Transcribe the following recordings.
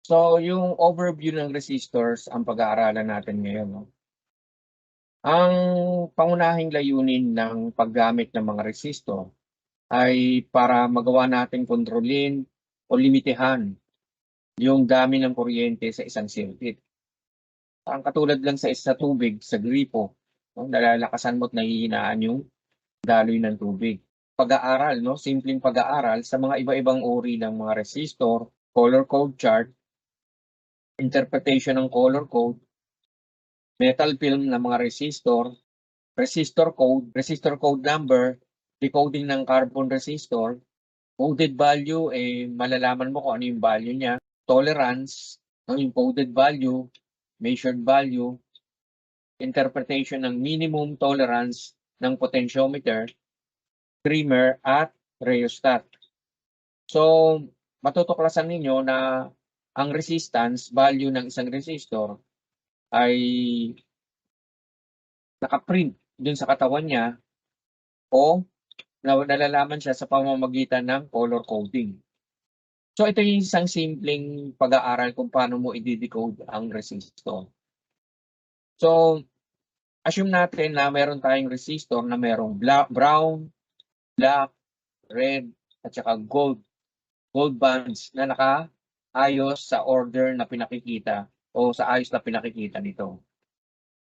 So, yung overview ng resistors ang pag-aaralan natin ngayon, 'no. Ang pangunahing layunin ng paggamit ng mga resistor ay para magawa nating kontrolin o limitahan yung dami ng kuryente sa isang circuit. Ang katulad lang sa tubig, sa gripo, 'no, nalalakasan mo't nahihinaan yung daloy ng tubig. Pag-aaral, 'no, simpleng pag-aaral sa mga iba-ibang uri ng mga resistor, color code chart, interpretation ng color code, metal film ng mga resistor, resistor code number, decoding ng carbon resistor, coded value, malalaman mo kung ano yung value niya, tolerance, no, yung coded value, measured value, interpretation ng minimum tolerance ng potentiometer, trimmer, at rheostat. So, matutuklasan ninyo na ang resistance value ng isang resistor ay nakaprint dun sa katawan niya o nalalaman siya sa pamamagitan ng color coding. So ito yung isang simpleng pag-aaral kung paano mo i-decode ang resistor. So, assume natin na meron tayong resistor na merong brown, black, red, at saka gold bands na nakaayos sa order na pinakikita o sa ayos na pinakikita nito.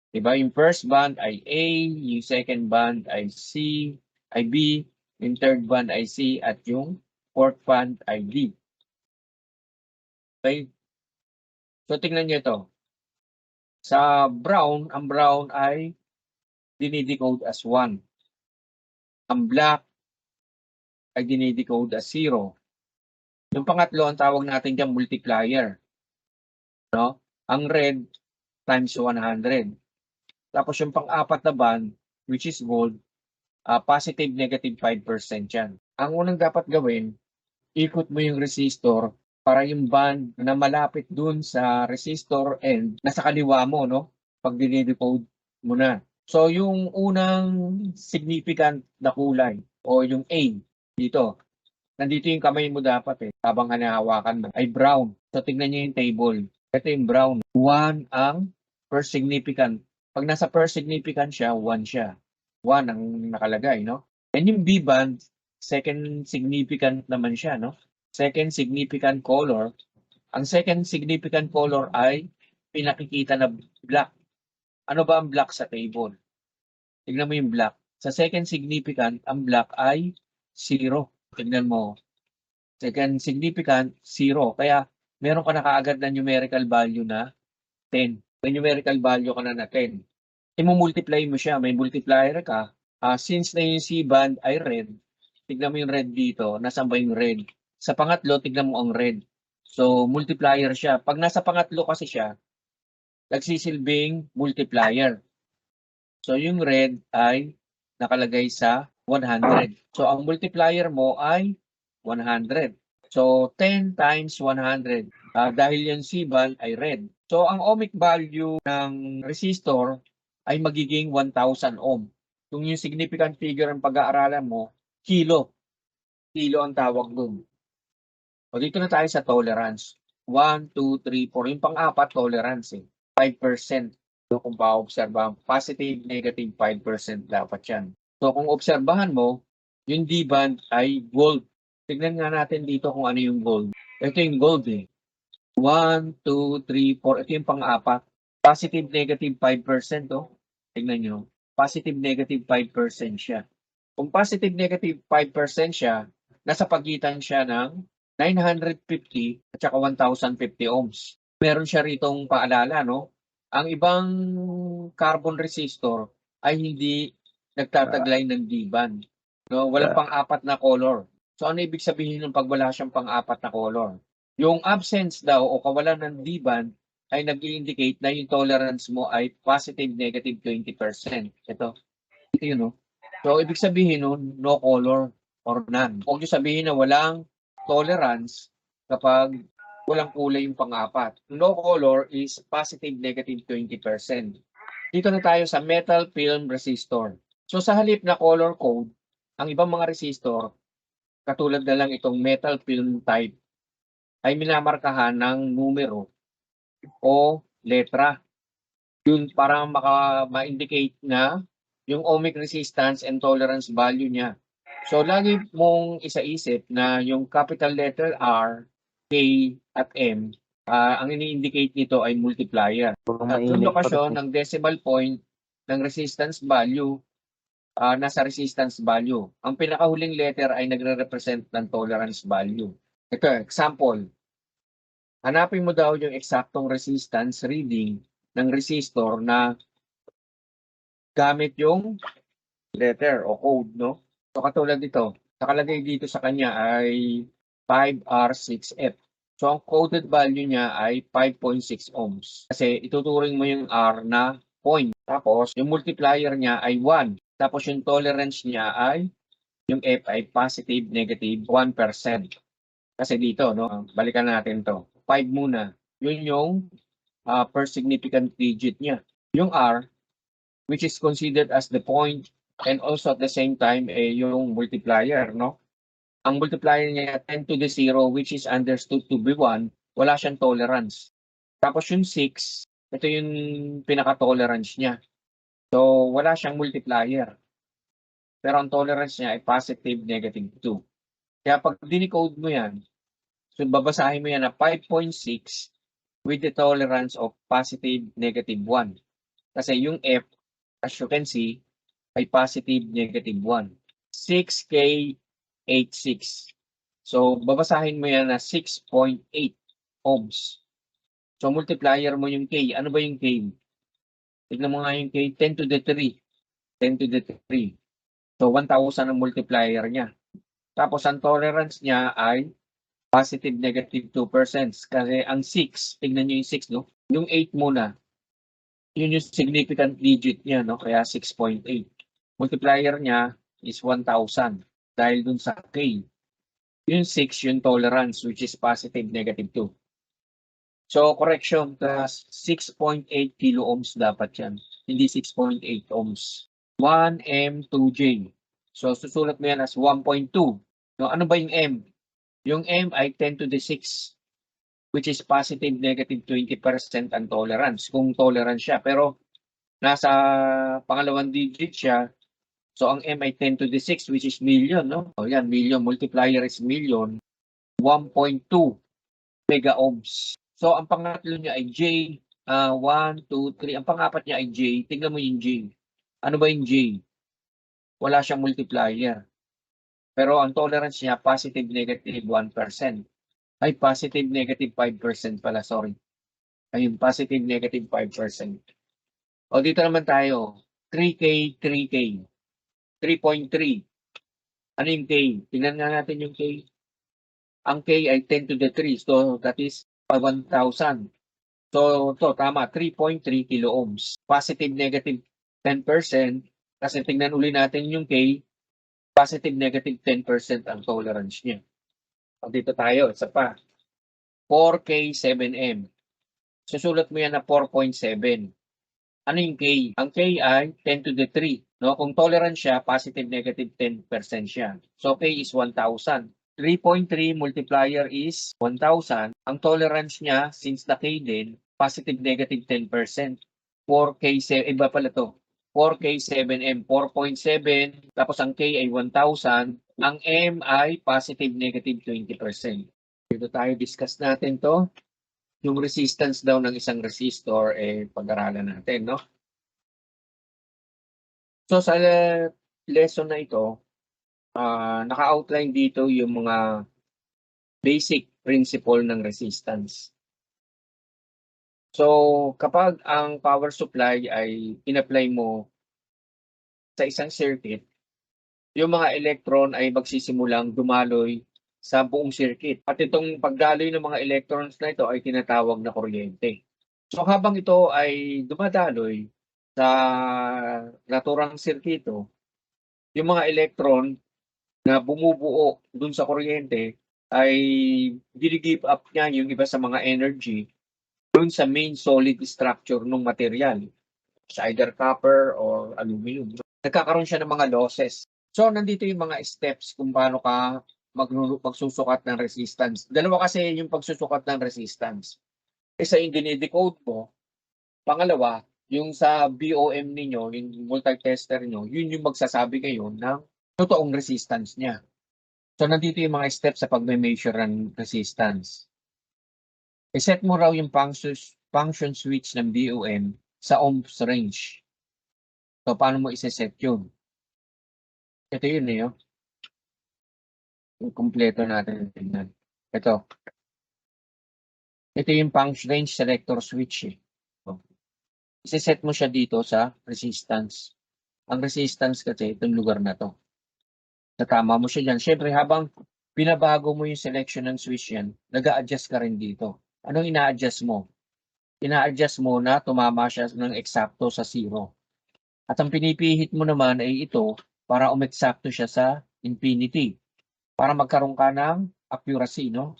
Diba? Yung first band ay A, yung second band ay B, yung third band ay C, at yung fourth band ay D. Okay? So, tingnan nyo ito. Sa brown, ang brown ay dinidecode as 1. Ang black ay dinidecode as 0. Yung pangatlo, ang tawag natin dyan multiplier. No? Ang red times 100. Tapos yung pang-apat na band, which is gold, positive, negative 5% yan. Ang unang dapat gawin, ikot mo yung resistor para yung band na malapit dun sa resistor end, nasa kaliwa mo, no? Pag dinidecode mo na. So, yung unang significant na kulay o yung A dito, nandito yung kamay mo dapat habang hinahawakan mo, ay brown. So, tignan nyo yung table. Ito yung brown. 1 ang first significant. Pag nasa first significant siya, 1 siya. 1 ang nakalagay, no? And yung B band, second significant naman siya, no? Second significant color. Ang second significant color ay pinakikita na black. Ano ba ang black sa table? Tignan mo yung black. Sa second significant, ang black ay 0. Tignan mo. Second significant, 0. Kaya meron ka na kaagad na numerical value na 10. May numerical value ka na 10. Imumultiply mo siya. May multiplier ka. Since na yung C-band ay red, tignan mo yung red dito. Nasaan ba yung red? Sa pangatlo, tignan mo ang red. So, multiplier siya. Pag nasa pangatlo kasi siya, nagsisilbing multiplier. So, yung red ay nakalagay sa 100. So, ang multiplier mo ay 100. So, 10 times 100. Dahil yung C-band ay red. So, ang ohmic value ng resistor ay magiging 1,000 ohm. Kung yung significant figure ang pag-aaralan mo, kilo. Kilo ang tawag dun. O, dito na tayo sa tolerance. 1, 2, 3, 4. Yung pang-apat, tolerance 5%. So, kung pa-obserbahan, positive, negative 5% dapat yan. So, kung obserbahan mo, yung D-band ay gold. Tignan nga natin dito kung ano yung gold. Ito yung gold 1, 2, 3, 4. Ito yung pang-apat. Positive, negative 5%. Tignan nyo. Positive, negative 5% siya. Kung positive, negative 5% siya, nasa pagitan siya ng 950 at saka 1,050 ohms. Meron siya ritong paalala, no? Ang ibang carbon resistor ay hindi nagtataglay ng D-band. No? Walang pang-apat na color. So ano ibig sabihin ng pag wala siyang pang-apat na color? Yung absence daw o kawalan ng D-band ay nag-i-indicate na yung tolerance mo ay positive, negative 20%. Ito yun, no? So ibig sabihin no color or none. Huwag nyo sabihin na walang tolerance kapag walang kulay yung pang-apat. No color is positive, negative 20%. Dito na tayo sa metal film resistor. So sa halip na color code, ang ibang mga resistor, katulad na lang itong metal film type, ay minamarkahan ng numero o letra. Yun para ma-indicate na yung ohmic resistance and tolerance value niya. So lagi mong isaisip na yung capital letter R, K, at M, ang ini-indicate nito ay multiplier. At yung lokasyon ng decimal point ng resistance value, nasa resistance value. Ang pinakahuling letter ay nagre-represent ng tolerance value. Ito, example. Hanapin mo daw yung eksaktong resistance reading ng resistor na gamit yung letter o code, no? So katulad dito, nakalagay dito sa kanya ay 5R6F. So ang coded value niya ay 5.6 ohms. Kasi ituturing mo yung R na point. Tapos yung multiplier niya ay 1. Tapos yung tolerance niya ay yung F ay positive, negative 1%. Kasi dito, no, balikan natin to. 5 muna. Yun yung per significant digit niya. Yung R, which is considered as the point and also at the same time yung multiplier, no? Ang multiplier niya 10 to the 0 which is understood to be 1, wala siyang tolerance. Tapos yung 6, ito yung pinaka-tolerance niya. So wala siyang multiplier. Pero ang tolerance niya ay positive, negative 2. Kaya pag dinicode mo yan, so babasahin mo yan na 5.6 with the tolerance of positive, negative 1. Kasi yung F, as you can see, ay positive, negative 1. 6K86. So, babasahin mo yan na 6.8 ohms. So, multiplier mo yung K. Ano ba yung K? Tignan mo nga yung K, 10 to the 3. 10 to the 3. So, 1,000 ang multiplier niya. Tapos, ang tolerance niya ay positive, negative 2%. Kasi ang 6, tignan nyo yung 6, no? Yung 8 muna. Yun yung significant digit niya, no? Kaya 6.8. Multiplier niya is 1,000 dahil dun sa K. Yung 6, yung tolerance, which is positive, negative 2. So, correction, plus 6.8 kilo ohms dapat yan. Hindi 6.8 ohms. 1M2J. So, susulat mo yan as 1.2. No, ano ba yung M? Yung M ay 10 to the 6. Which is positive, negative 20% ang tolerance. Kung tolerance siya. Pero, nasa pangalawang digit siya. So, ang M ay 10 to the 6, which is million, no? O yan, million. Multiplier is million. 1.2 mega ohms. So, ang pangatlo niya ay J. 1, 2, 3. Ang pangapat niya ay J. Tingnan mo yung J. Ano ba yung J? Wala siyang multiplier. Pero ang tolerance niya, positive, negative 1%. Ay, positive, negative 5% pala. Sorry. Ayun, positive, negative 5%. O, dito naman tayo. 3K, 3K. 3.3. Ano yung K? Tingnan nga natin yung K. Ang K ay 10 to the 3. So, that is 1,000. So, to tama. 3.3 kilo ohms. Positive, negative 10%. Kasi tingnan uli natin yung K. Positive, negative 10% ang tolerance niya. O, dito tayo. Isa pa. 4K7M. Susulat mo yan na 4.7. Ano yung K? Ang K ay 10 to the 3. No? Kung tolerance siya, positive, negative 10% siya. So, K is 1,000. 3.3 multiplier is 1,000. Ang tolerance niya, since na K din, positive, negative 10%. 4K7, iba pala to. 4K7M, 4.7. Tapos ang K ay 1,000. Ang M ay positive, negative 20%. Dito tayo discuss natin to. Yung resistance daw ng isang resistor, pag-aralan natin, no? So, sa lesson na ito, naka-outline dito yung mga basic principle ng resistance. So, kapag ang power supply ay in-apply mo sa isang circuit, yung mga electron ay magsisimulang dumaloy sa buong circuit. At itong pagdaloy ng mga electrons na ito ay tinatawag na kuryente. So habang ito ay dumadaloy sa naturang sirkito, yung mga electron na bumubuo dun sa kuryente ay gini-give up niya yung iba sa mga energy dun sa main solid structure ng material. Sa either copper or aluminum. Nagkakaroon siya ng mga losses. So nandito yung mga steps kung paano ka magsusukat ng resistance. Dalawa kasi yung pagsusukat ng resistance. Isa yung dinidecode mo, pangalawa, yung sa BOM ninyo, yung multi-tester nyo, yun yung magsasabi kayo ng totoong resistance niya. So, nandito yung mga steps sa pagme-measure ng resistance. I-set mo raw yung function switch ng BOM sa ohms range. So, paano mo i-set yun? Ito yun eh, oh. Yung kumpleto natin tingnan. Ito. Ito yung function range selector switch eh. So, i-set mo siya dito sa resistance. Ang resistance kasi itong lugar na to. Natama mo siya dyan. Siyempre, habang binabago mo yung selection ng switch yan, nag-a-adjust ka rin dito. Anong ina-adjust mo? Ina-adjust mo na tumama siya ng eksakto sa 0. At ang pinipihit mo naman ay ito para umeksakto siya sa infinity. Para magkaroon ka ng accuracy, no?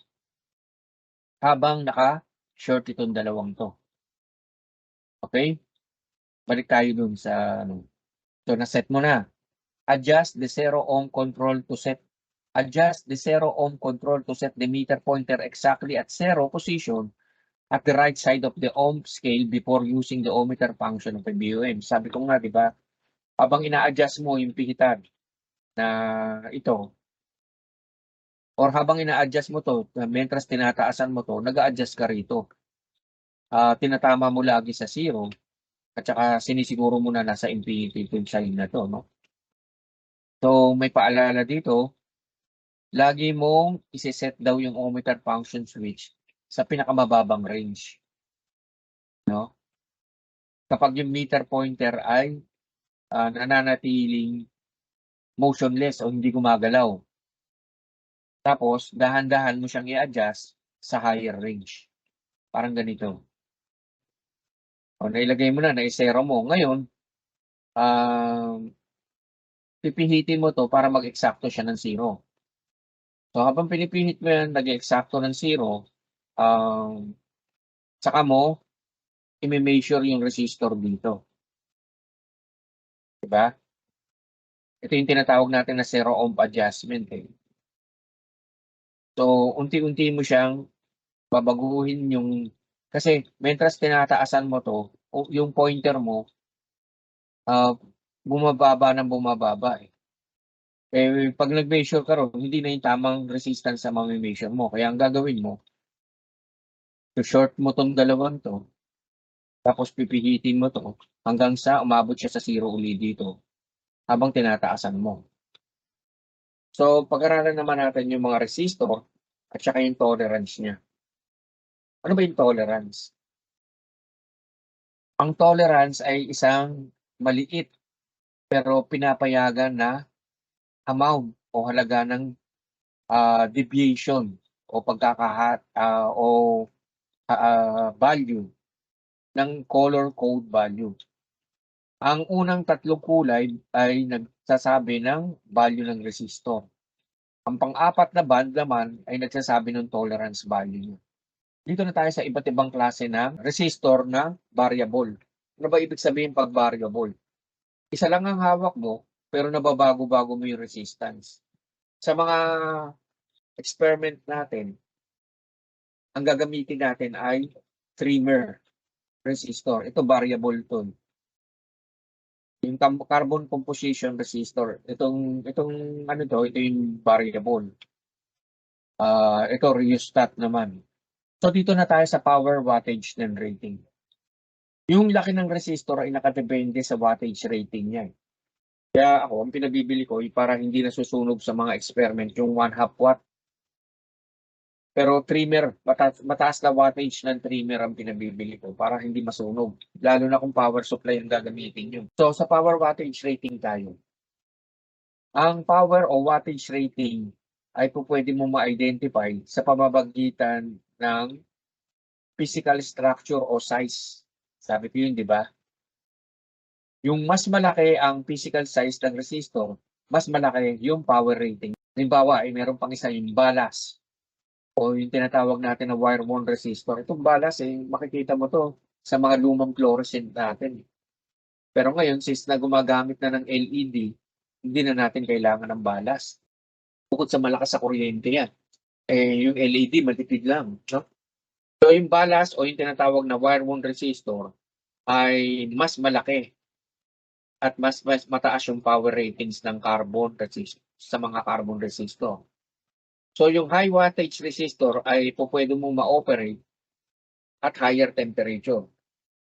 Habang naka-short itong dalawang to. Okay? Balik tayo dun sa ano. So, na-set mo na. Adjust the 0 ohm control to set. Adjust the 0 ohm control to set the meter pointer exactly at 0 position at the right side of the ohm scale before using the ohmmeter function of the BOM. Sabi ko nga, di ba? Habang ina-adjust mo yung pihitan na ito, or habang ina-adjust mo to, mentras tinataasan mo to, nag-a-adjust ka rito. Tinatama mo lagi sa 0 at saka sinisiguro mo na nasa infinity yung sign na to, no? So, may paalala dito, lagi mong isi-set daw yung ohmmeter function switch sa pinakamababang range, no? Kapag yung meter pointer ay nananatiling motionless o hindi gumagalaw. Tapos, dahan-dahan mo siyang i-adjust sa higher range. Parang ganito. O, nailagay mo na, na-zero mo. Ngayon, pipihitin mo to para mag-eksakto siya ng 0. So, habang pinipihit mo yan, nag-eksakto ng 0, saka mo, i-measure yung resistor dito. Diba? Ito yung tinatawag natin na 0 ohm adjustment. Eh. So, unti-unti mo siyang babaguhin yung, kasi mentras tinataasan mo to, yung pointer mo, bumababa ng bumababa eh. Eh, pag nag-measure ka ron, hindi na yung tamang resistance sa mga measure mo. Kaya ang gagawin mo, to short mo tong dalawang to, tapos pipihitin mo to, hanggang sa umabot siya sa 0 uli dito, habang tinataasan mo. So, pag-aralan naman natin yung mga resistor, at saka yung tolerance niya. Ano ba yung tolerance? Ang tolerance ay isang maliit pero pinapayagan na amount o halaga ng deviation o value ng color code value. Ang unang tatlong kulay ay nagsasabi ng value ng resistor. Ang pang-apat na band naman ay nagsasabi ng tolerance value niya. Dito na tayo sa iba't ibang klase ng resistor na variable. Ano ba ibig sabihin pag variable? Isa lang ang hawak mo, pero nababago-bago mo yung resistance. Sa mga experiment natin, ang gagamitin natin ay trimmer resistor. Ito variable to. Yung carbon composition resistor. Itong ano to, ito yung variable. Ito rheostat naman. So dito na tayo sa power wattage and rating. Yung laki ng resistor ay nakadepende sa wattage rating niya. Kaya ako, ang pinabibili ko ay para hindi nasusunog sa mga experiment yung 1/2 watt. Pero trimmer, mataas na wattage ng trimmer ang pinabibili ko para hindi masunog. Lalo na kung power supply ang gagamitin nyo. So sa power wattage rating tayo. Ang power o wattage rating ay pwede mo ma-identify sa pamamagitan ng physical structure o size. Sabi ko yun, di ba? Yung mas malaki ang physical size ng resistor, mas malaki yung power rating. Halimbawa, ay meron pang isa yung balas o yung tinatawag natin na wire-worn resistor. Itong balas, makikita mo to sa mga lumang fluorescent natin. Pero ngayon, since na gumagamit na ng LED, hindi na natin kailangan ng balas. Bukod sa malakas sa kuryente yan. Yung LED matipid lang, no? So yung ballast o yung tinatawag na wire wound resistor ay mas malaki at mas mataas yung power ratings ng carbon resistor sa mga carbon resistor. So yung high wattage resistor ay pwede mo ma-operate at higher temperature.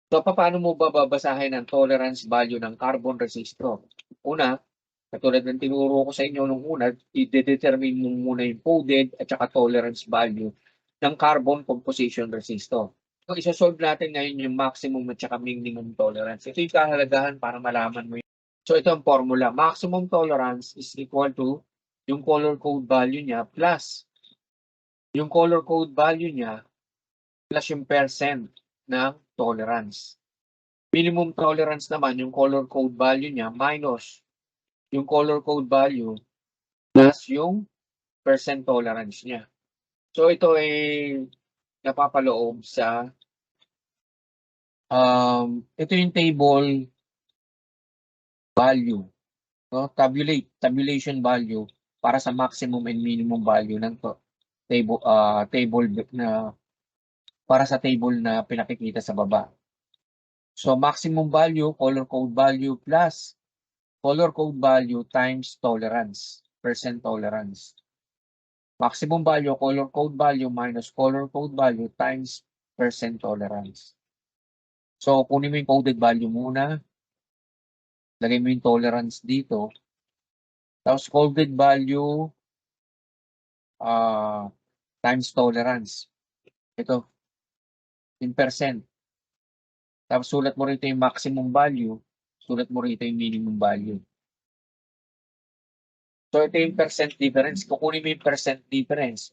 So paano mo babasahin ang tolerance value ng carbon resistor? Una, katulad ng tinuro ko sa inyo nung una, i-determine mo muna yung coded at saka tolerance value ng carbon composition resistor. So isa-solve natin ngayon yung maximum at saka minimum tolerance. Ito yung kahalagahan para malaman mo yun. So ito ang formula. Maximum tolerance is equal to yung color code value niya plus yung color code value niya plus yung percent ng tolerance. Minimum tolerance naman yung color code value niya minus yung color code value plus yung percent tolerance niya. So ito ay napapaloob sa ito yung table value, no? Tabulation value para sa maximum and minimum value ng table na para sa table na pinakikita sa baba. So maximum value, color code value plus color code value times tolerance, percent tolerance. Maximum value, color code value minus color code value times percent tolerance. So, kunin mo yung coded value muna. Lagay mo yung tolerance dito. Tapos, coded value times tolerance. Ito, in percent. Tapos, sulat mo rito yung maximum value. Sulat mo rito yung minimum value. So, ito yung percent difference. Kukunin mo yung percent difference.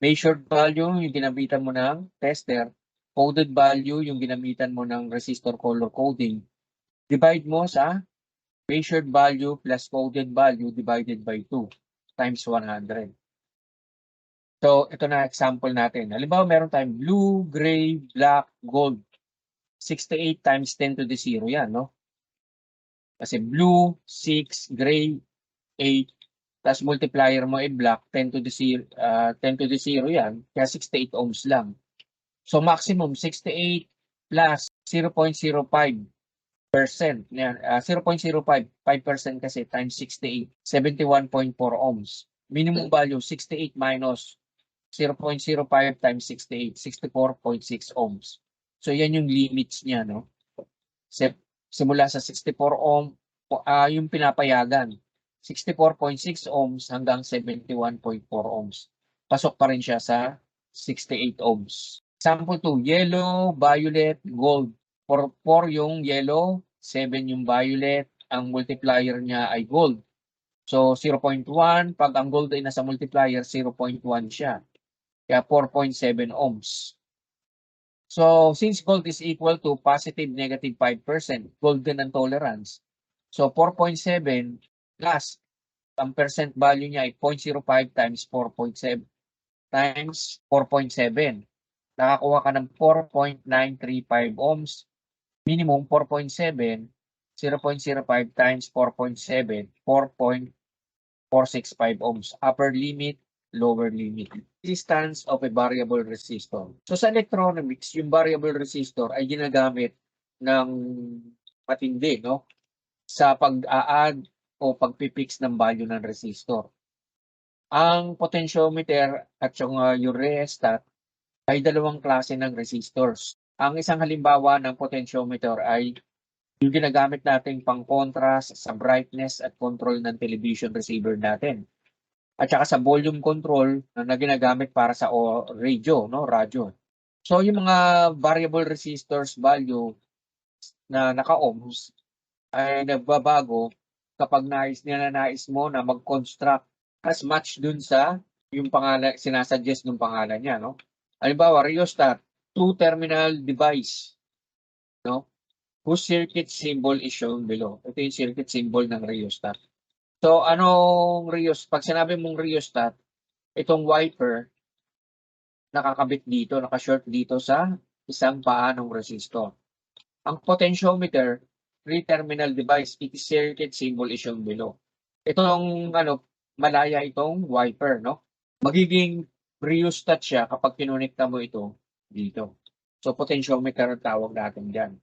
Measured value, yung ginabitan mo ng tester. Coded value, yung ginamitan mo ng resistor color coding. Divide mo sa measured value plus coded value divided by 2 times 100. So, ito na example natin. Halimbawa, meron tayong blue, gray, black, gold. 68 times 10 to the 0 yan, no? Kasi blue, 6, gray, 8, tapos multiplier mo ay black, 10 to the 0, 10 to the 0 yan. Kaya 68 ohms lang. So maximum 68 plus 0.05%. Yan, 0.05, 5% kasi times 68, 71.4 ohms. Minimum value 68 minus 0.05 times 68, 64.6 ohms. So yan yung limits niya, no? Simula sa 64 ohm, yung pinapayagan. 64.6 ohms hanggang 71.4 ohms. Pasok pa rin siya sa 68 ohms. Example 2, yellow, violet, gold. 4 yung yellow, 7 yung violet. Ang multiplier niya ay gold. So 0.1, pag ang gold ay nasa multiplier, 0.1 siya. Kaya 4.7 ohms. So since gold is equal to positive negative 5%, gold din ang tolerance. So 4.7 plus ang percent value niya ay 0.05 times 4.7 times 4.7. Nakakuha ka ng 4.935 ohms. Minimum 4.7, 0.05 times 4.7, 4.465 ohms. Upper limit, lower limit. Resistance of a variable resistor. So sa electronomics, yung variable resistor ay ginagamit ng matindi, no? Sa pag-a-add o pagpipix ng value ng resistor. Ang potentiometer at yung rheostat ay dalawang klase ng resistors. Ang isang halimbawa ng potentiometer ay yung ginagamit natin pang contrast sa brightness at control ng television receiver natin. At saka sa volume control na ginagamit para sa radio, no, radyo. So yung mga variable resistors value na naka-ohms ay nagbabago kapag nais mo na mag-construct as match dun sa yung pangalan, sinasuggest ng pangalan niya, no? Halimbawa, rheostat, two-terminal device, no? Whose circuit symbol is shown below. Ito yung circuit symbol ng rheostat. So, anong rheostat? Pag sinabi mong rheostat, itong wiper, nakakabit dito, nakashort dito sa isang paa ng resistor. Ang potentiometer, three-terminal device, its circuit symbol is shown below. Itong malaya itong wiper, no? Magiging rheostat siya kapag kinonekta mo ito dito. So, potentiometer ang tawag natin dyan.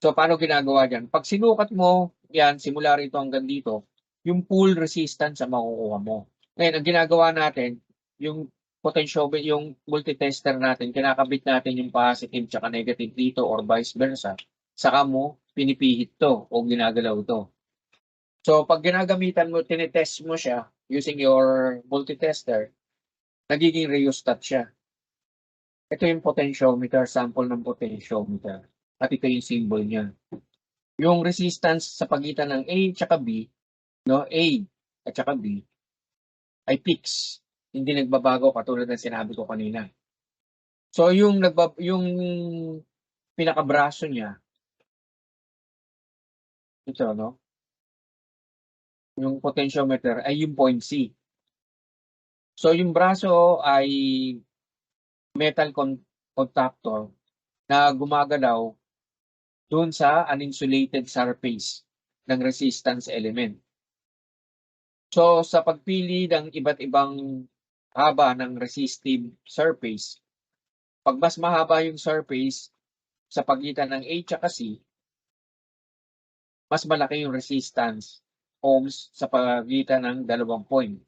So, paano ginagawa dyan? Pag sinukat mo yan, simula rito hanggang dito, yung pull resistance ang makukuha mo. Ngayon, ang ginagawa natin, yung potentiometer, yung multitester natin, kinakabit natin yung positive tsaka negative dito or vice versa. Saka mo pinipihit to o ginagalaw to. So, pag ginagamitan mo, tinetest mo siya using your multitester, nagiging rheostat siya. Ito yung potentiometer, sample ng potentiometer. At ito yung symbol niya. Yung resistance sa pagitan ng A at B, no, A at saka B, ay fixed. Hindi nagbabago katulad ng sinabi ko kanina. So, yung pinakabraso niya, ito, no? Yung potentiometer ay yung point C. So, yung braso ay metal contactor na gumagalaw doon sa uninsulated surface ng resistance element. So, sa pagpili ng iba't ibang haba ng resistive surface, pag mas mahaba yung surface sa pagitan ng A at C, mas malaki yung resistance ohms sa pagitan ng dalawang point.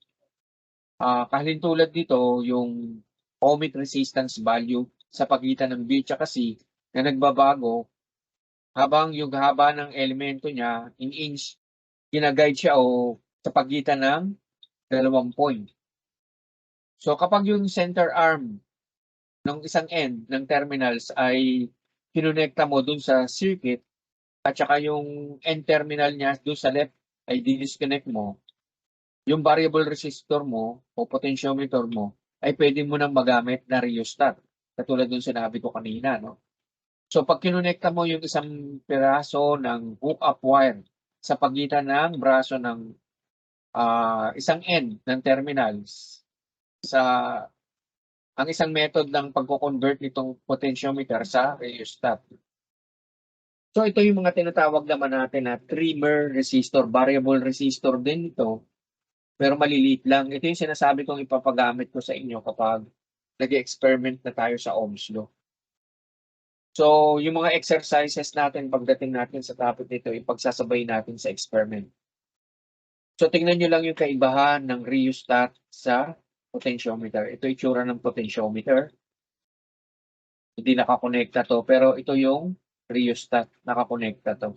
Kahintulad dito, yung ohmic resistance value sa pagitan ng B at C na nagbabago habang yung haba ng elemento niya in inch, ginaguide siya o sa pagitan ng dalawang point. So kapag yung center arm ng isang end ng terminals ay kinonekta mo dun sa circuit at saka yung end terminal niya dun sa left ay di-disconnect mo, yung variable resistor mo o potentiometer mo ay pwede mo nang magamit na rheostat. Katulad dun sinabi ko kanina, no? So pag kinonekta mo yung isang piraso ng hook-up wire sa pagitan ng braso ng isang end ng terminals sa ang isang method ng pagko-convert nitong potentiometer sa rheostat. So ito yung mga tinatawag naman natin na trimmer resistor, variable resistor din ito, pero maliliit lang. Ito yung sinasabi kong ipapagamit ko sa inyo kapag nag-experiment na tayo sa Ohm's law. So, yung mga exercises natin pagdating natin sa topic nito, ipagsasabay natin sa experiment. So, tingnan nyo lang yung kaibahan ng rheostat sa potentiometer. Ito yung itsura ng potentiometer. Hindi nakakonekta to, pero ito yung rheostat, nakakonekta to.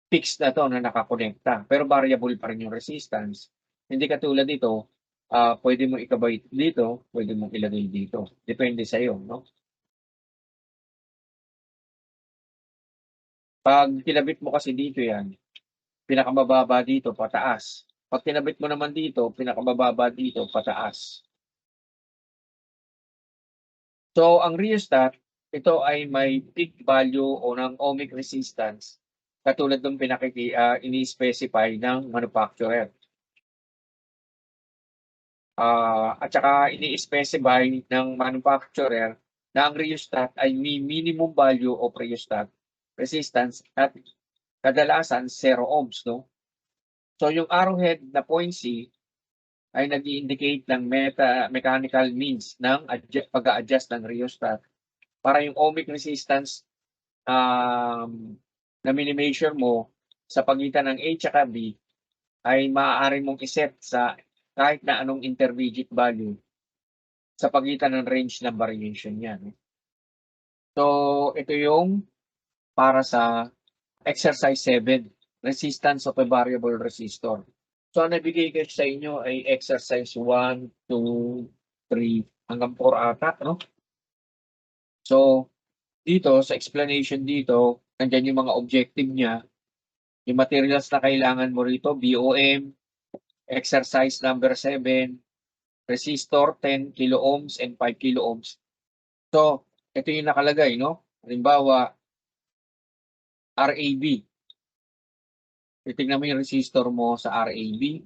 Fixed na to na nakakonekta, pero variable pa rin yung resistance. Hindi katulad dito, pwede mo ikabay dito, pwede mo ilagay dito. Depende sa iyo, no? Pag kinabit mo kasi dito yan, pinakamababa dito, pataas. Pag kinabit mo naman dito, pinakamababa dito, pataas. So, ang rheostat, ito ay may peak value o ng ohmic resistance katulad ng ini-specify ng manufacturer. At saka ini-specify ng manufacturer na ang rheostat ay may minimum value of rheostat resistance at kadalasan 0 ohms, no? So yung arrowhead na point C ay nag-i-indicate ng mechanical means ng pag-a-adjust ng rheostat para yung ohmic resistance na mini-measure mo sa pagitan ng A at B ay maaari mong iset sa kahit na anong intermediate value sa pagitan ng range ng variation niya. So, ito yung para sa exercise 7, resistance of a variable resistor. So, ang nabigay ko sa inyo ay exercise 1, 2, 3, hanggang 4 ata, no? So, dito, sa explanation dito, nandiyan yung mga objective niya. Yung materials na kailangan mo rito, BOM, exercise number 7, resistor 10 kilo ohms and 5 kilo ohms. So, ito yung nakalagay, no? Halimbawa, RAB. Titignan mo yung resistor mo sa RAB.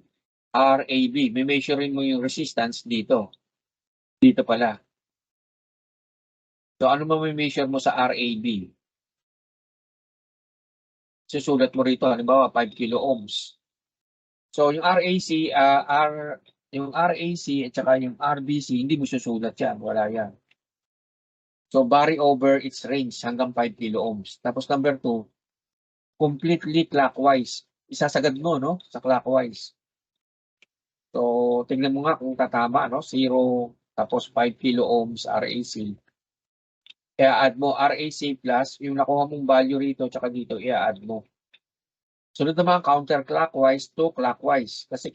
RAB, may measurein mo yung resistance dito. Dito pala. So, ano mo may measure mo sa RAB? Susulat mo rito, halimbawa, 5 kilo ohms. So yung yung RAC at saka yung RBC, hindi mo susulat yan, wala yan. So vary over its range hanggang 5 kilo ohms. Tapos number 2, completely clockwise. Isasagad mo, no, sa clockwise. So tingnan mo nga kung tatama, no, 0 tapos 5 kilo ohms RAC. I-add mo RAC plus yung nakuha mong value rito tsaka dito, i-add mo. Sunod naman counterclockwise to clockwise. Kasi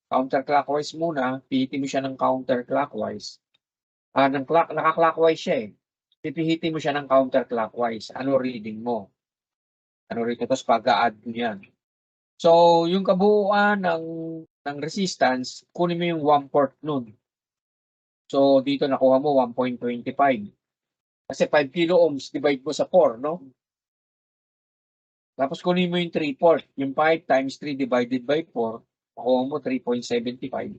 counterclockwise muna, pihitin mo siya ng counterclockwise. Naka-clockwise siya eh. Pipihitin mo siya ng counterclockwise. Ano reading mo? Ano rito? Tapos pag-a-add mo yan. So, yung kabuuan ng resistance, kunin mo yung 1/4 nun. So, dito nakuha mo 1.25. Kasi 5 kilo ohms, divide mo sa 4, no? Tapos kunin mo yung 3/4. Yung 5 times 3 divided by 4, makuha mo 3.75.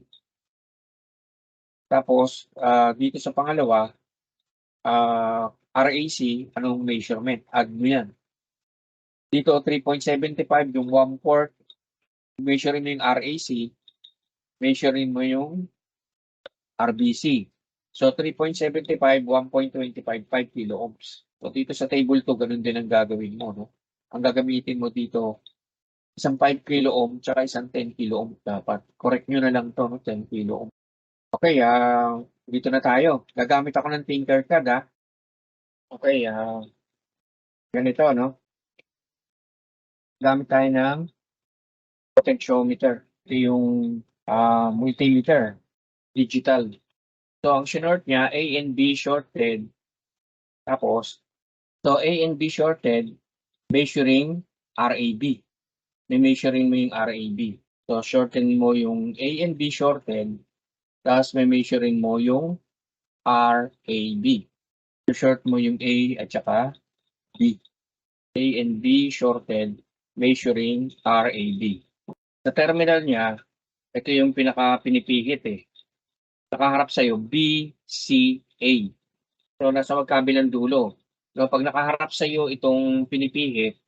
Tapos, dito sa pangalawa, RAC, anong measurement? Add mo yan. Dito, 3.75, yung 1/4, measurein mo yung RAC, measurein mo yung RBC. So, 3.75, 1.25, 5 kilo ohms. So, dito sa table 2, ganun din ang gagawin mo, no? Ang gagamitin mo dito, isang 5 kilo ohm, tsaka isang 10 kilo ohm dapat. Correct nyo na lang to, no? 10 kilo ohm. Okay, dito na tayo. Gagamit ako ng Tinkercad, ha? Okay, ganito, no? Gamit tayo ng potentiometer. Ito yung multimeter, digital. So, ang sinort niya, A and B shorted. Tapos, so A and B shorted, measuring RAB. May measuring mo yung RAB. So, shorten mo yung A and B shorted, tapos may measuring mo yung RAB. So, short mo yung A at saka B. A and B shorted, measuring RAB. Sa terminal niya, ito yung pinaka-pinipihit eh. Nakaharap sa'yo, B, C, A. So, nasa magkabilang dulo. So, pag nakaharap sa'yo itong pinipihit,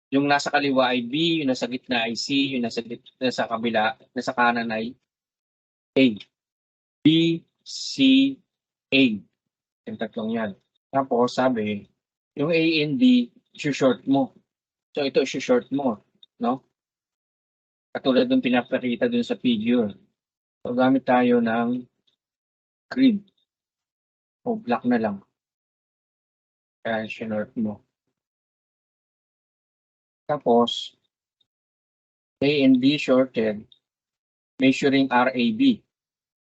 yung nasa kaliwa ay B, yung nasa gitna ay C, yung nasa kabila, nasa kanan ay A. B, C, A. Yung tatlong yan. Tapos, sabi, yung A and B, short mo. So, ito short mo, no? Katulad ng pinapakita dun sa figure. So, gamit tayo ng green o black na lang. Kaya short mo. Tapos, A and B shorted, measuring RAB.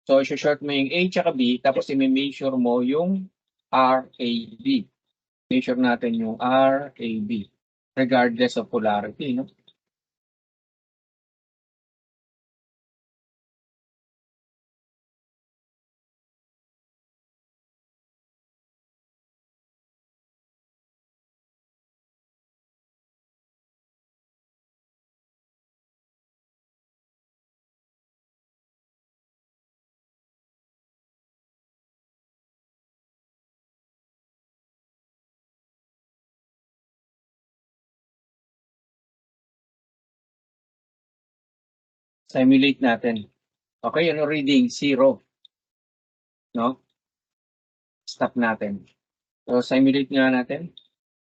So, short mo yung A tsaka B, tapos i-measure mo yung RAB. Measure natin yung RAB, regardless of polarity, no? Simulate natin. Okay, ano reading? 0. No? Stop natin. So, simulate nga natin.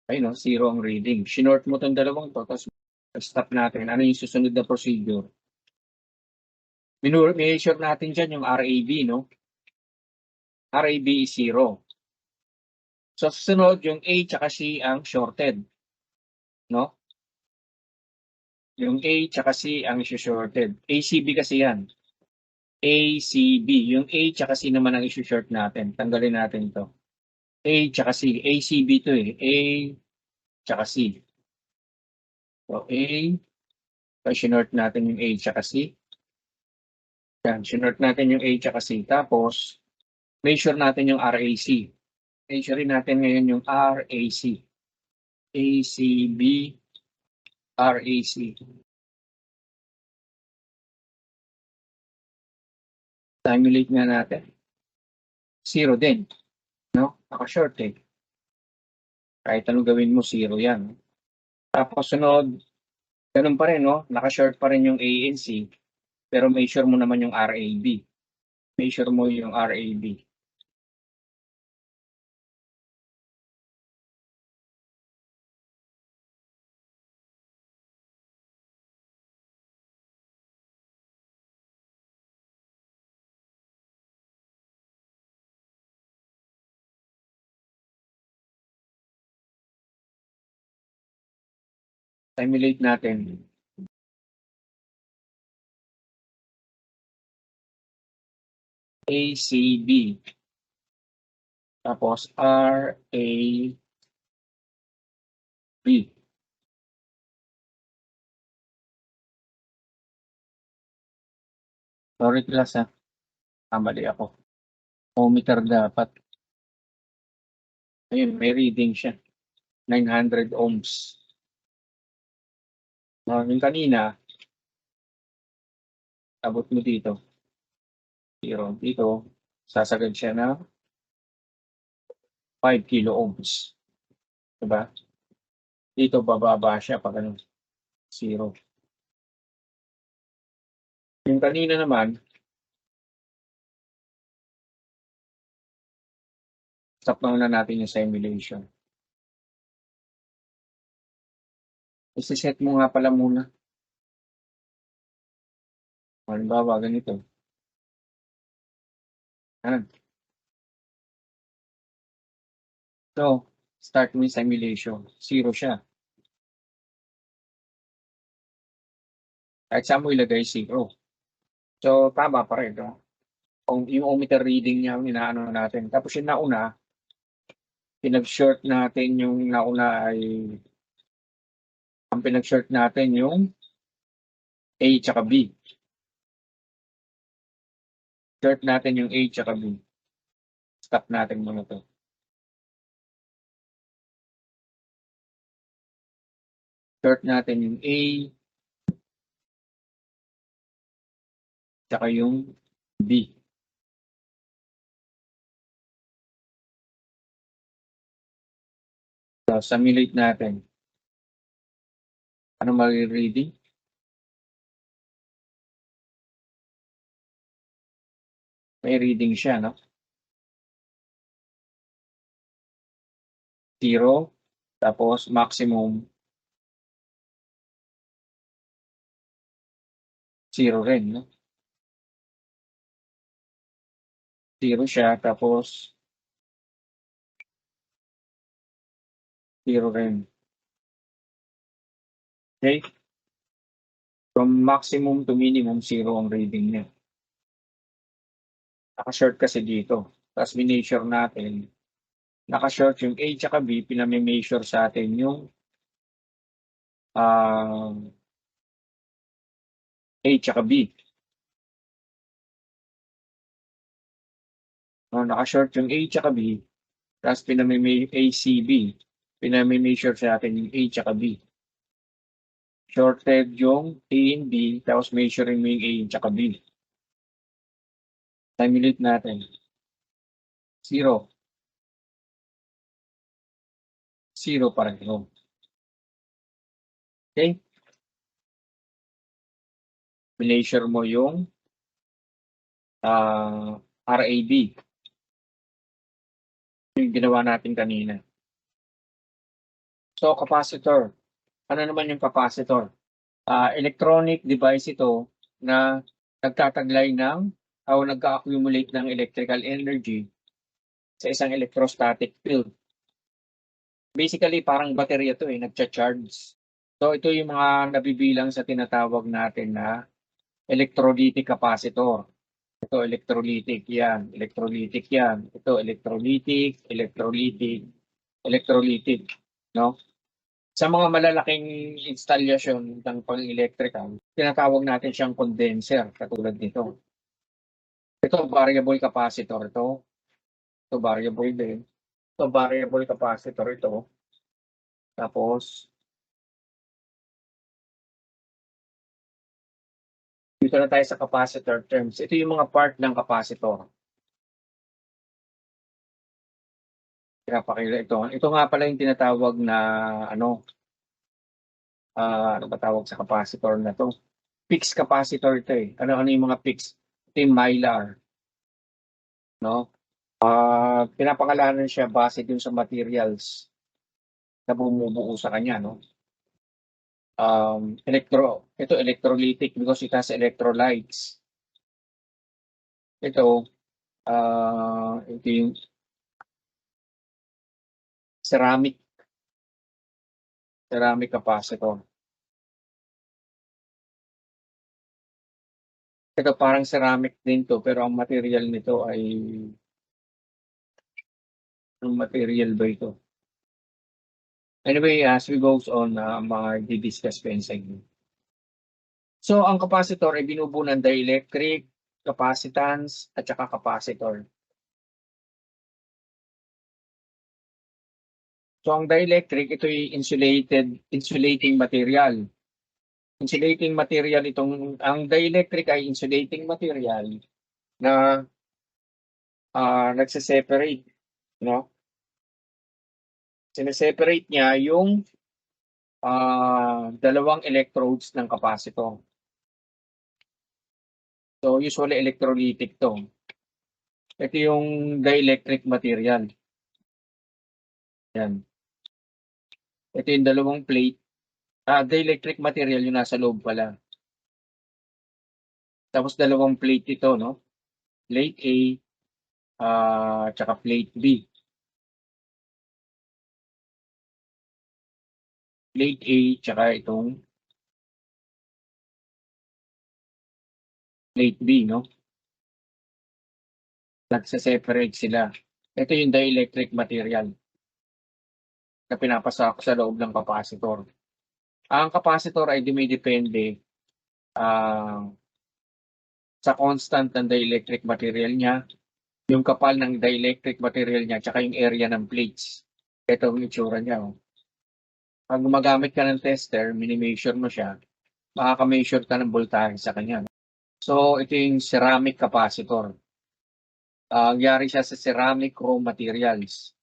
Okay, no? 0 ang reading. Sinort mo itong dalawang to, tapos stop natin. Ano yung susunod na procedure? Measure natin dyan yung RAB, no? RAB is 0. So, susunod yung A tsaka C ang shorted. No? Yung A tsaka C ang shorted. ACB kasi yan. ACB. Yung A tsaka C naman ang isi-short natin. Tanggalin natin to. A tsaka C. ACB to eh. A tsaka C. So, A. Sinort natin yung A tsaka C. Yan. Sinort natin yung A tsaka C. Tapos, measure natin yung RAC. Measure natin ngayon yung RAC. ACB, RAC. Simulate nga natin. 0 din. No? Naka-short eh. Kahit anong gawin mo, 0 yan. Tapos sunod, Ganun pa rin 'no, naka-short pa rin yung ANC, pero measure mo naman yung RAB. Measure mo yung RAB. Simulate natin. ACB, tapos RAB. Sorry class kamali ako. Ohmmeter dapat. Ayun, may reading siya, 900 ohms. Yung kanina, abot mo dito, 0. Dito, sasagad siya ng 5 kilo ohms. Diba? Dito, bababa siya pag 0. Yung kanina naman, stop na muna natin yung simulation. Isi-set mo nga pala muna. Halimbawa, ganito. Yan. So, start mo yung simulation. 0 siya. Kahit saan mo ilagay 0. So, tama pa rin. No? Kung yung ohmmeter reading niya, inaano natin. Tapos yung nauna, pinag-short natin yung nauna ay, ang pinag-short natin yung A tsaka B. Short natin yung A tsaka B. Stop natin muna to. Short natin yung A tsaka yung B. So, simulate natin. Ano magiging reading? May reading siya, no? 0, tapos maximum 0 rin, no? 0 siya, tapos 0 rin. Okay? From maximum to minimum, 0 ang reading niya. Naka-short kasi dito. Tapos minmeasure natin. Naka-short yung A tsaka B, pinami-measure sa atin yung A tsaka B. Naka-short yung A tsaka B, tapos ACB, pinami-measure sa atin yung A tsaka B. Shorted yung A and B, tapos measuring mo yung A tsaka B. Simulate natin. 0. 0 pa rin. Okay? Measure mo yung RAB. Yung ginawa natin kanina. So, capacitor. Ano naman yung capacitor? Electronic device ito na nagtataglay ng o nagka-accumulate ng electrical energy sa isang electrostatic field. Basically, parang baterya to nagcha-charge. So, ito yung mga nabibilang sa tinatawag natin na electrolytic capacitor. Ito, electrolytic yan. Electrolytic yan. Ito, electrolytic, electrolytic, electrolytic. No? Sa mga malalaking installation ng pang-electrical, tinatawag natin siyang condenser, katulad nito. Ito, variable capacitor ito. Ito, variable din. Ito, variable capacitor ito. Tapos, dito na tayo sa capacitor terms. Ito yung mga part ng capacitor. Pinapakita ito. Ito nga pala yung tinatawag na ano ba tawag sa capacitor na to? Fixed capacitor ito eh. Ano yung mga fixed? Ito yung mylar. No? Pinapangalanan siya base dun sa materials na bumubuo sa kanya. No? Ito electrolytic because it has electrolytes. Ito yung ceramic capacitor. Ito parang ceramic din to pero ang material nito ay anong material ba ito? Anyway, as we goes on, di-discuss pa yun sa inyo. So, ang capacitor ay binubuo ng dielectric, capacitance, at saka capacitor. So, ang dielectric, ito ay insulating material. Insulating material ang dielectric ay insulating material na nagse-separate, no? Sineseparate niya yung dalawang electrodes ng capacitor. So, usually electrolytic to. Ito yung dielectric material. Yan. Ito yung dalawang plate. Dielectric material yung nasa loob pala. Tapos dalawang plate ito, no? Plate A, tsaka plate B. Plate A, tsaka itong plate B, no? Nagse-separate sila. Ito yung dielectric material na pinapasok sa loob ng capacitor. Ang capacitor ay dumidepende sa constant ng dielectric material niya, yung kapal ng dielectric material niya, tsaka yung area ng plates. Ito ang itsura niya. Oh. Pag gumagamit ka ng tester, mini-measure mo siya, makaka-measure ka ng voltahe sa kanya. So, ito yung ceramic capacitor. Nangyari siya sa ceramic raw materials.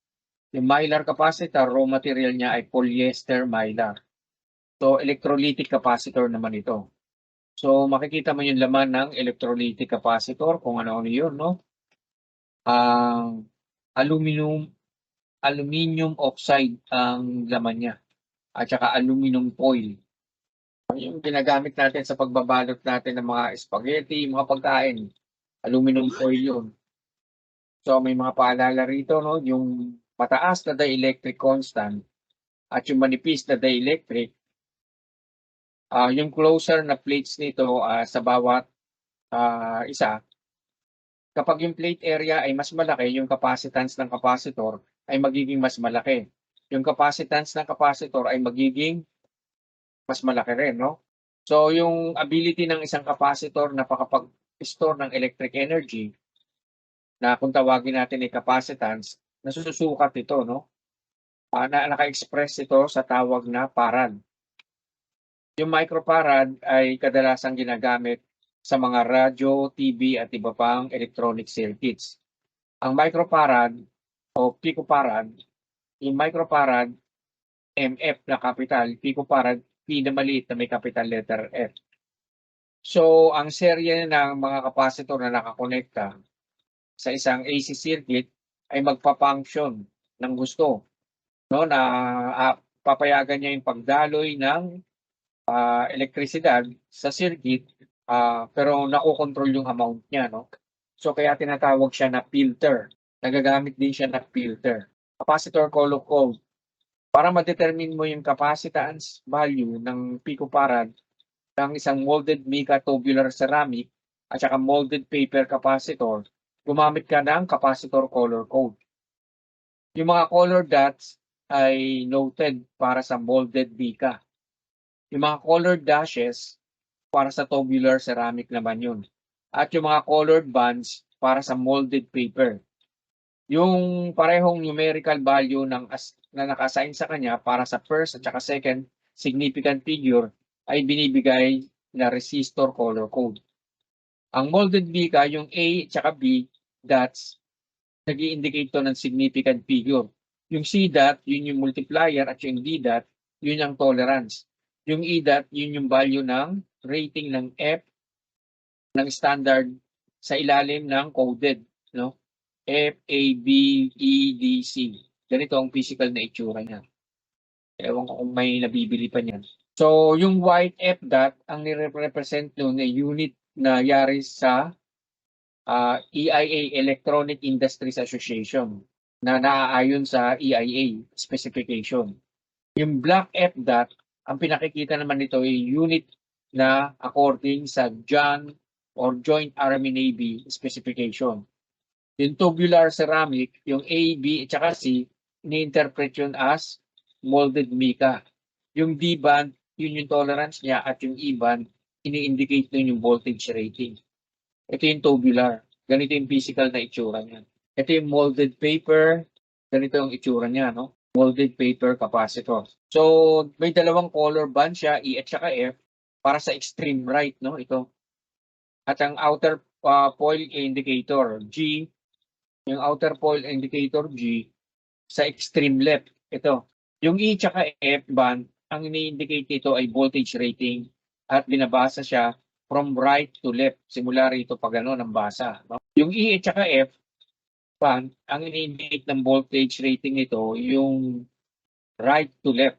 Yung mylar capacitor, raw material niya ay polyester mylar. So, electrolytic capacitor naman ito. So, makikita mo yung laman ng electrolytic capacitor, kung ano-ano yun, no? Aluminum oxide ang laman niya. At saka aluminum foil. Yung ginagamit natin sa pagbabalot natin ng mga spaghetti, mga pagkain. Aluminum foil yun. So, may mga paalala rito, no? Yung mataas na dielectric constant at yung manipis na dielectric, yung closer na plates nito sa bawat isa, kapag yung plate area ay mas malaki, yung capacitance ng capacitor ay magiging mas malaki. Yung capacitance ng capacitor ay magiging mas malaki rin, no? So, yung ability ng isang capacitor na pakapag-store ng electric energy, na kung tawagin natin ay capacitance, nasusukat ito, no? Naka-express ito sa tawag na farad. Yung microfarad ay kadalasang ginagamit sa mga radyo, TV at iba pang electronic circuits. Ang microfarad o picofarad, yung microfarad, MF na capital, picofarad, P na maliit na may capital letter F. So, ang serye ng mga capacitor na nakakonekta sa isang AC circuit ay magpa-function ng gusto, no, na papayagan niya yung pagdaloy ng elektrisidad sa circuit, pero nakokontrol yung amount niya, no? So, kaya tinatawag siya na filter. Nagagamit din siya na filter. Capacitor color code. Para ma-determine mo yung capacitance value ng picofarad ng isang molded mica tubular ceramic at saka molded paper capacitor, gumamit ka ng capacitor color code. Yung mga color dots ay noted para sa molded mica. Yung mga colored dashes para sa tubular ceramic naman yun. At yung mga colored bands para sa molded paper. Yung parehong numerical value na naka-assign sa kanya para sa first at saka second significant figure ay binibigay na resistor color code. Ang molded mica, yung A at saka B dots, nag-i-indicate to ng significant figure. Yung C dot, yun yung multiplier at yung D dot, yun ang tolerance. Yung E dot, yun yung value ng rating ng F ng standard sa ilalim ng coded, no? F, A, B, E, D, C. Ganito ang physical na itsura niya. Ewan ko kung may nabibili pa niyan. So, yung white F dot, ang nire-represent nun ay unit na yari sa EIA, Electronic Industries Association, na naaayon sa EIA specification. Yung black F dot, ang pinakikita naman nito ay unit na according sa JAN or Joint Army Navy specification. Yung tubular ceramic, yung A, B, at saka C, ini-interpret yun as molded mica. Yung D band, yun yung tolerance niya, at yung E band, ini-indicate nun yung voltage rating. Ito yung tubular. Ganito yung physical na itsura niya. Ito yung molded paper. Ganito yung itsura niya, no? Molded paper capacitor. So, may dalawang color band siya, E at saka F, para sa extreme right, no? Ito. At ang outer foil indicator, G, yung outer foil indicator G, sa extreme left. Ito. Yung E at saka F band, ang ini-indicate ito ay voltage rating at binabasa siya from right to left. Simula rito pa gano'n ang basa. No? Yung E at saka F band, ang ini-indicate ng voltage rating nito, yung right to left.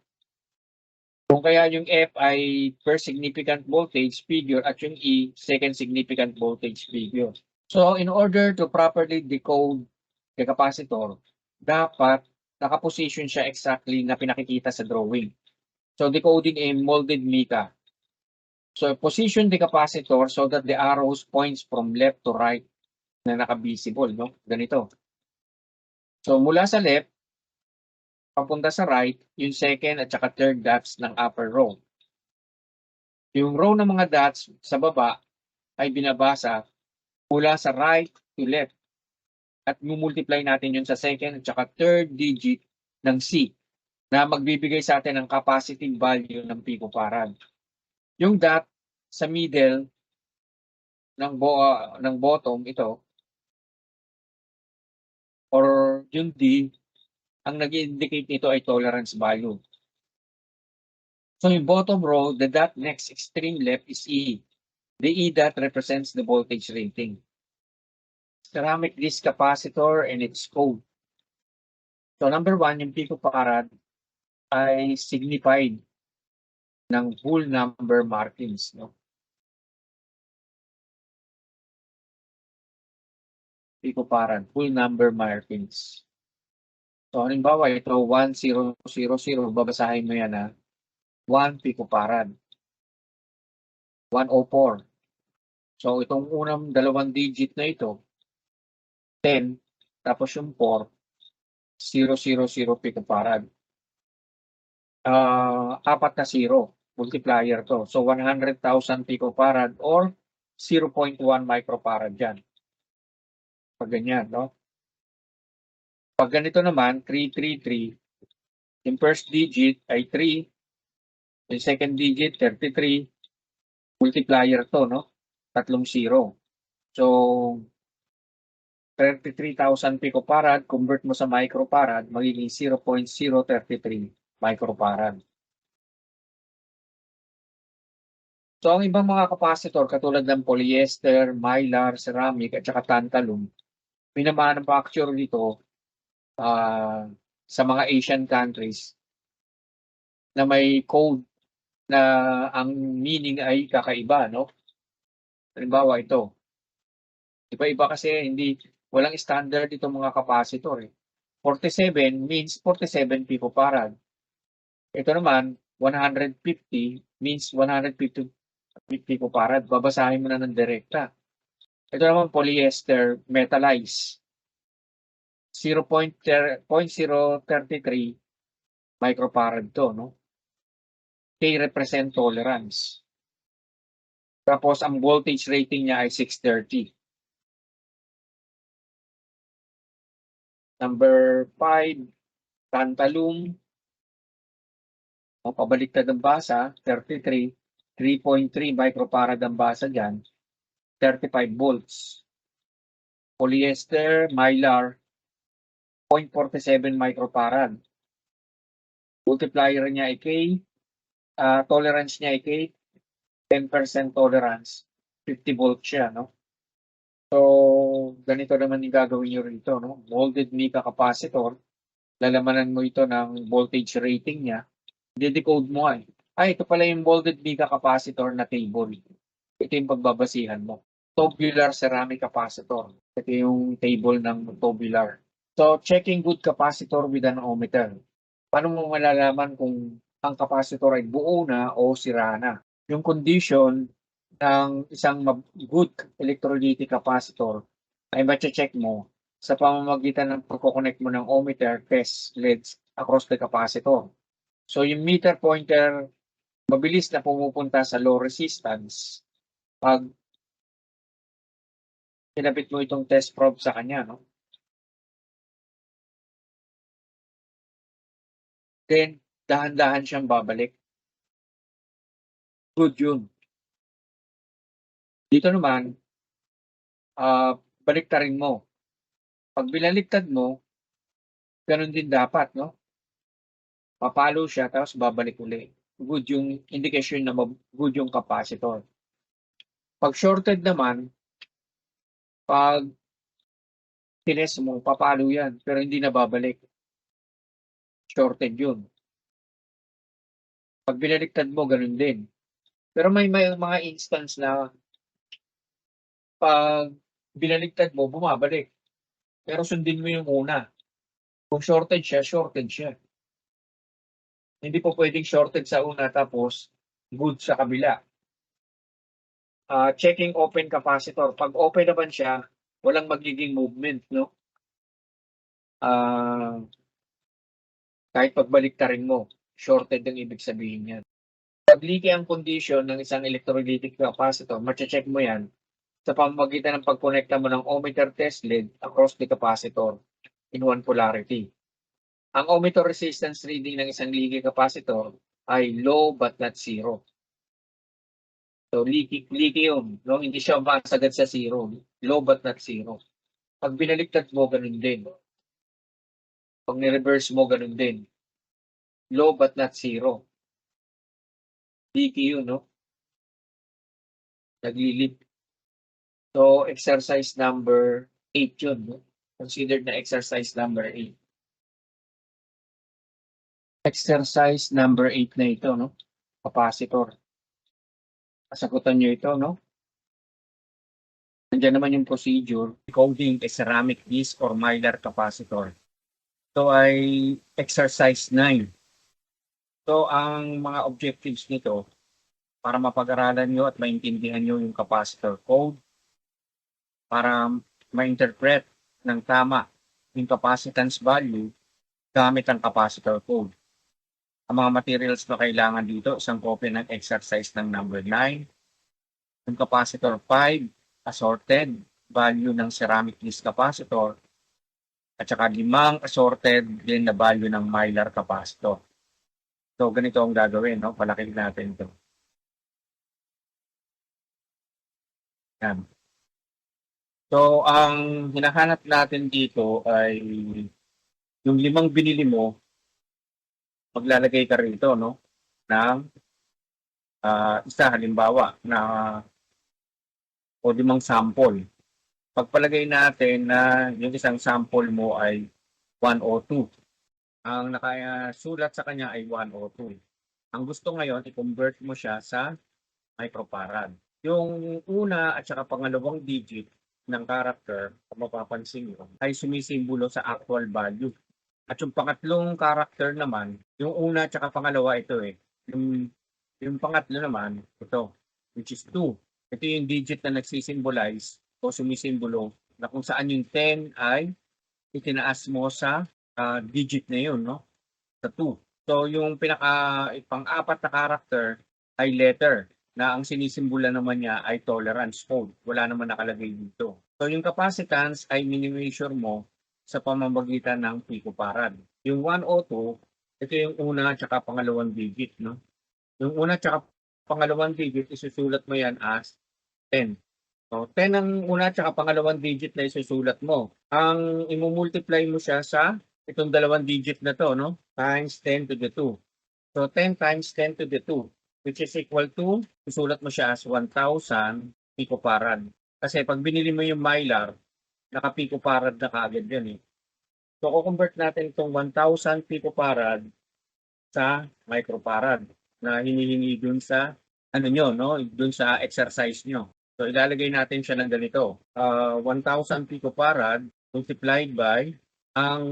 Kung kaya yung F ay first significant voltage figure at yung E, second significant voltage figure. So, in order to properly decode the capacitor, dapat nakaposition siya exactly na pinakikita sa drawing. So, decoding a molded mica. So, position the capacitor so that the arrows points from left to right na naka-visible, no? Ganito. So, mula sa left, papunta sa right, yung second at saka third dots ng upper row. Yung row ng mga dots sa baba ay binabasa mula sa right to left. At multiply natin yun sa second at saka third digit ng C na magbibigay sa atin ng capacitive value ng picofarad. Yung dot sa middle ng bottom, ito, or yung D, ang nag-indicate nito ay tolerance value. So yung bottom row, the dot next extreme left is E. The E dot represents the voltage rating. Ceramic disc capacitor and its code. So number 1, yung picofarad ay signified ng whole number markings, no? Picofarad, whole number markings. So halimbawa ito 1000, babasahin mo yan na 1 picofarad. 104. So itong unang dalawang digit na ito 10, tapos yung 4, 000 picofarad. Apat na 0, multiplier to. So 100,000 picofarad or 0.1 microfarad yan. Pag ganyan, no? Pag ganito naman, 333, yung first digit ay 3, yung second digit 33, multiplier to, no? Tatlong 0. So 33,000 picofarad, convert mo sa microfarad, magiging 0.033 microfarad. So ang ibang mga capacitor katulad ng polyester, mylar, ceramic at saka tantalum, minamanufacture dito sa mga Asian countries na may code na ang meaning ay kakaiba, no? Halimbawa ito. Iba-iba kasi walang standard itong mga capacitor. 47 means 47 picofarad. Ito naman, 150 means 150 picofarad. Babasahin mo na ng direkta. Ito naman polyester metallized. 0.033 microfarad to, no? K represent tolerance. Tapos ang voltage rating niya ay 630. Number 5, tantalum. Pabaliktad ang basa, 33. 3.3 microfarad ang basa dyan. 35 volts. Polyester, mylar, 0.47 microfarad. Multiplier niya ay K tolerance niya ay 10% tolerance, 50 volt siya, no? So, ganito naman yung gagawin nyo rito, no? Molded mica capacitor, lalamanan mo ito ng voltage rating niya, i-decode mo ay, ito pala yung molded mica capacitor na table. Ito yung pagbabasihan mo. Tubular ceramic capacitor. Ito yung table ng tubular. So, checking good capacitor with an ohmmeter. Paano mo malalaman kung ang capacitor ay buo na o sira na? Yung condition ng isang good electrolytic capacitor ay ma-check mo sa pamamagitan ng pagkoconnect mo ng ohmmeter test leads across the capacitor. So yung meter pointer, mabilis na pumupunta sa low resistance pag kinabit mo itong test probe sa kanya, no? Then, dahan-dahan siyang babalik. Good yun. Dito naman, baliktarin mo. Pag binaliktad mo, ganun din dapat, no? Papalo siya, tapos babalik uli. Good yung indication na good yung capacitor. Pag shorted naman, pag tines mo, papalo yan, pero hindi na babalik. Shorted yun. Pag binaliktad mo, ganun din. Pero may mga instance na pag binaliktad mo, bumabalik. Pero sundin mo yung una. Kung shorted siya, shorted siya. Hindi po pwedeng shorted sa una tapos good sa kabila. Checking open capacitor. Pag open naman siya, walang magiging movement, no? Kahit pagbaliktarin mo, shorted ang ibig sabihin niyan. Pag leaky ang condition ng isang electrolytic capacitor, ma-check mo yan sa pamamagitan ng pagkonekta mo ng ohmmeter test lead across the capacitor in one polarity. Ang ohmmeter resistance reading ng isang leaky capacitor ay low but not zero. So leaky yun, no? Hindi siya masagad sa zero. Low but not zero. Pag binaliktad mo, ganun din. Pag ni-reverse mo, ganun din. Low but not zero. Leaky yun, no? Naglilip. So, exercise number 8 yun, no? Considered na exercise number 8. Exercise number 8 na ito, no? Capacitor. Kasagutan nyo ito, no? Nandiyan naman yung procedure, decoding a ceramic disc or mylar capacitor. Ito ay exercise 9. So, ang mga objectives nito, para mapag-aralan nyo at maintindihan nyo yung capacitor code, para ma-interpret ng tama yung capacitance value gamit ang capacitor code. Ang mga materials na kailangan dito, isang copy ng exercise ng number 9, yung capacitor 5, assorted value ng ceramic disc capacitor, at saka 5 assorted din na value ng mylar capacitor. So, ganito ang gagawin, no? Palakihin natin ito. Yan. So, ang hinahanap natin dito ay yung 5 binili mo, maglalagay ka rito, no? Ng isa, halimbawa, na o 5 sample. Pagpalagay natin na yung isang sample mo ay 102. Ang nakasulat sa kanya ay 102. Ang gusto ngayon, i-convert mo siya sa microfarad. Yung una at saka pangalawang digit ng character, kung mapapansin nyo, ay sumisimbolo sa actual value. At yung pangatlong character naman, yung una at saka pangalawa ito eh. Yung pangatlo naman, ito, which is 2. Ito yung digit na nagsisimbolize o sumisimbolo na kung saan yung 10 ay itinaas mo sa digit na yun, no? Sa 2. So, yung pang-apat na character ay letter na ang sinisimbola naman niya ay tolerance code. Wala naman nakalagay dito. So, yung capacitance ay mini-measure mo sa pamamagitan ng picofarad. Yung 102, ito yung una at saka pangalawang digit, no? Yung una at saka pangalawang digit, isusulat mo yan as 10. So, 10 ang una at saka pangalawang digit na isusulat mo. Ang imumultiply mo siya sa itong dalawang digit na to, no? Times 10 to the 2. So 10 times 10 to the 2, which is equal to, susulat mo siya as 1,000 picofarad. Kasi pag binili mo yung mylar, naka-picofarad na kaagad yan eh. So ko-convert natin itong 1,000 picofarad sa microfarad na hinihingi dun sa ano nyo, no? Dun sa exercise nyo. So ilalagay natin siya ng ganito. 1,000 picofarad multiplied by ang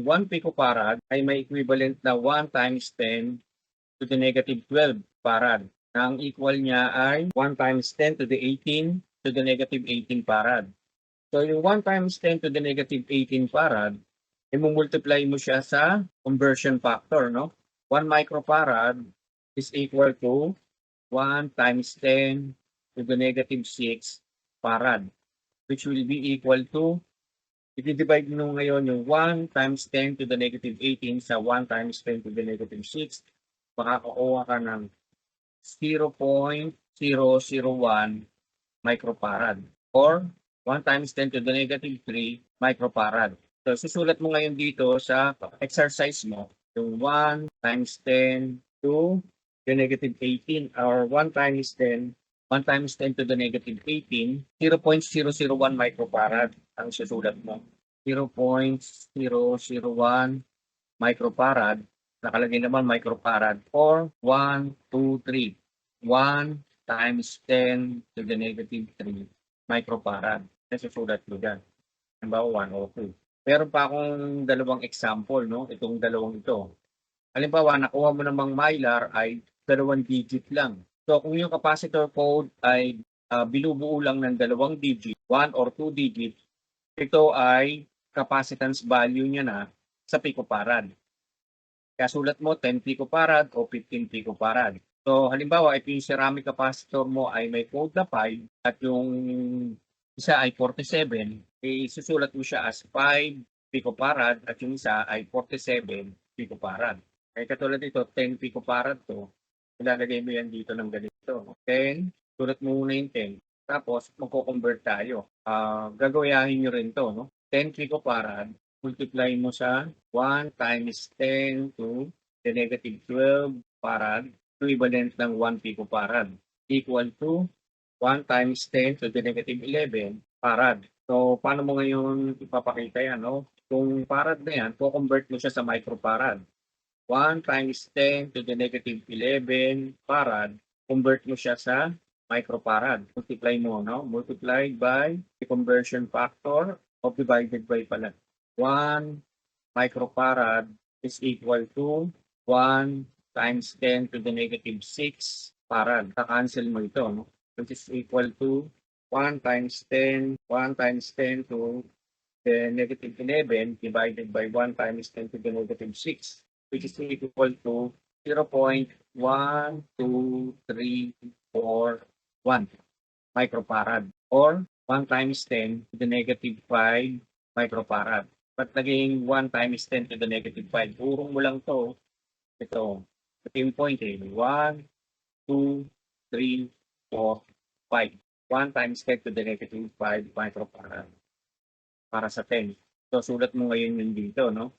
1 picofarad ay may equivalent na 1 times 10 to the negative 12 farad. Na ang equal niya ay 1 times 10 to the 18 to the negative 18 farad. So yung 1 times 10 to the negative 18 farad, i-multiply mo siya sa conversion factor, no? 1 microfarad is equal to 1 times 10 to the negative 6 farad, which will be equal to, i-divide mo ngayon yung 1 times 10 to the negative 18 sa 1 times 10 to the negative 6, makakakuha ka ng 0.001 microfarad or 1 times 10 to the negative 3 microfarad. So, susulat mo ngayon dito sa exercise mo yung 1 times 10 to the negative 18 or 1 times 10 to the negative 18, 0.001 microfarad ang susulat mo. 0.001 microfarad, nakalagay naman microfarad or 1, 2, 3. 1 times 10 to the negative 3 microfarad. Nasusulat ko dyan. Halimbawa 1 o 2. Meron pa akong dalawang example, no? Itong dalawang ito. Halimbawa, nakuha mo namang mylar ay 2 digit lang. So, kung yung capacitor code ay binubuo lang ng 2 digit, 1 or 2 digit, ito ay capacitance value niya na sa picofarad. Kaya sulat mo 10 picofarad o 15 picofarad. So, halimbawa, ito yung ceramic capacitor mo ay may code na 5 at yung isa ay 47, susulat mo siya as 5 picofarad at yung isa ay 47 picofarad. Kaya katulad dito, 10 picofarad to, ilalagay mo yan dito ng ganito. 10, sulat mo muna yung 10. Tapos, magko-convert tayo. Gagawayahin nyo rin to, no? 10 picofarad, multiply mo sa 1 times 10 to the negative 12 farad, equivalent ng 1 picofarad, equal to 1 times 10 to the negative 11 farad. So, paano mo ngayon ipapakita yan, no? Kung farad na yan, po-convert mo siya sa microfarad. 1 times 10 to the negative 11 farad, convert mo siya sa microfarad. Multiply mo, no? Multiplied by the conversion factor of divided by pala. 1 microfarad is equal to 1 times 10 to the negative 6 farad. Ka-cancel mo ito, no? Which is equal to 1 times 10 to the negative 11 divided by 1 times 10 to the negative 6, which is equal to 0.12341 microfarad or 1 times 10 to the negative 5 microfarad. But naging 1 times 10 to the negative 5, urong mo lang to. Ito yung point eh. 1, 2, 3, 4, 5. 1 times 10 to the negative 5 microfarad para sa 10. So, sulat mo ngayon yun dito, no?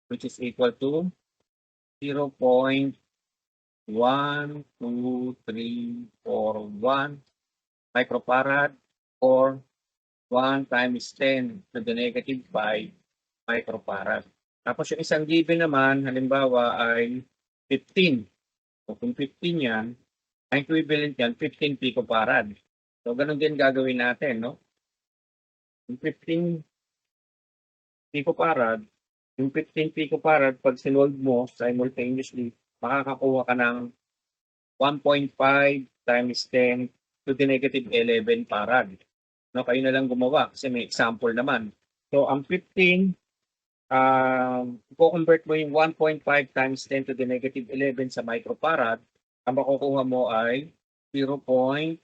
Which is equal to 0.12341 microfarad or 1 times 10 to the negative 5 microfarad. Tapos yung isang given naman, halimbawa ay 15. So, kung 15 yan, ang equivalent yan, 15 picofarad. So, ganun din gagawin natin, no? Yung 15 picofarad, yung 15 picofarad, pag sinolve mo simultaneously, makakakuha ka ng 1.5 times 10 to the negative 11 farad. No, kayo na lang gumawa kasi may example naman. So, ang 15, i-convert mo yung 1.5 times 10 to the negative 11 sa microfarad, ang makukuha mo ay 0.12341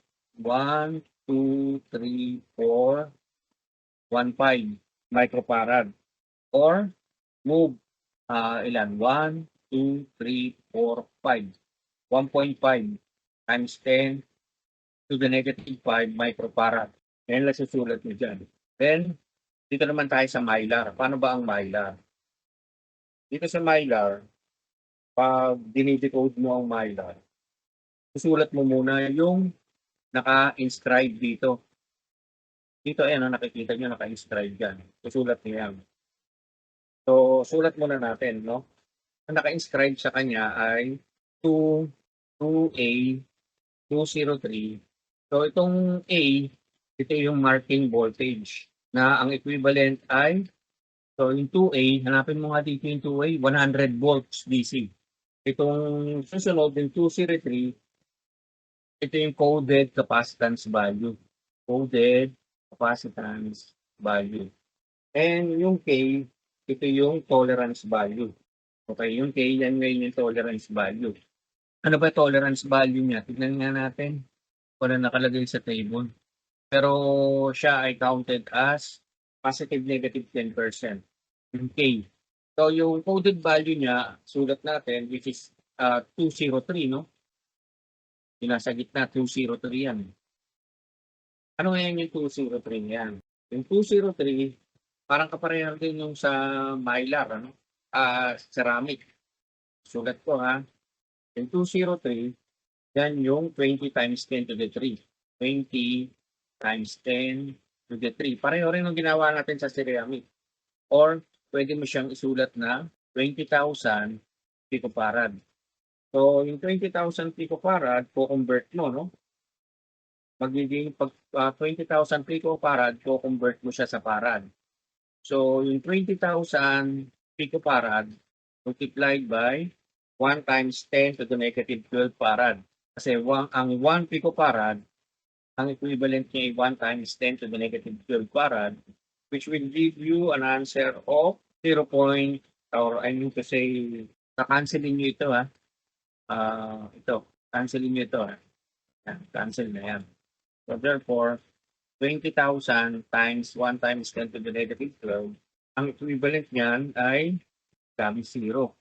microfarad or move ilan? 1, 2, 3, 4, 5. 1.5 times 10 to the negative 5 microfarad. Yan lang susulat mo dyan. Then, dito naman tayo sa mylar. Paano ba ang mylar? Dito sa mylar, pag dinidecode mo ang Mylar, susulat mo muna yung naka-inscribe dito. Dito, ayan, nakikita nyo, naka-inscribe yan. Susulat nyo yan. So, sulat muna natin, no? Ang naka-inscribe sa kanya ay 2A 203. So, itong A, ito yung marking voltage na ang equivalent ay, so yung 2A, hanapin mo nga dito yung 2A, 100 volts DC. Itong susunod, yung 203, ito yung coded capacitance value. Coded capacitance value. And yung K, ito yung tolerance value. Okay, yung K, yan ngayon yung tolerance value. Ano ba tolerance value niya? Tignan nga natin. Wala nakalagay sa table. Pero siya ay counted as positive negative 10%. Yung K. So yung coded value niya, sulat natin, which is 203, no? Yung nasa gitna, 203 yan. Ano ngayon yung 203 yan? Yung 203, parang kapareho din yung sa Mylar, ano? Ceramic. Sulat ko ha. Yung 203, yan yung 20 times 10 to the 3. 20 times 10 to the 3. Pareho rin yung ginawa natin sa ceramic. Or, pwede mo siyang isulat na 20,000 picofarad. So, yung 20,000 picofarad, po-convert mo, no? Magiging 20,000 picofarad, po-convert mo siya sa farad. So, yung 20,000 picofarad multiplied by 1 times 10 to the negative 12 farad. Kasi ang 1 picofarad, ang equivalent niya ay 1 times 10 to the negative 12 farad, which will give you an answer of 0. Or I mean to say, cancel nyo ito ha. Cancelin nyo ito ha. Cancel na yan. So therefore, 20,000 times 1 times 10 to the negative 12, ang equivalent niyan ay kami 0.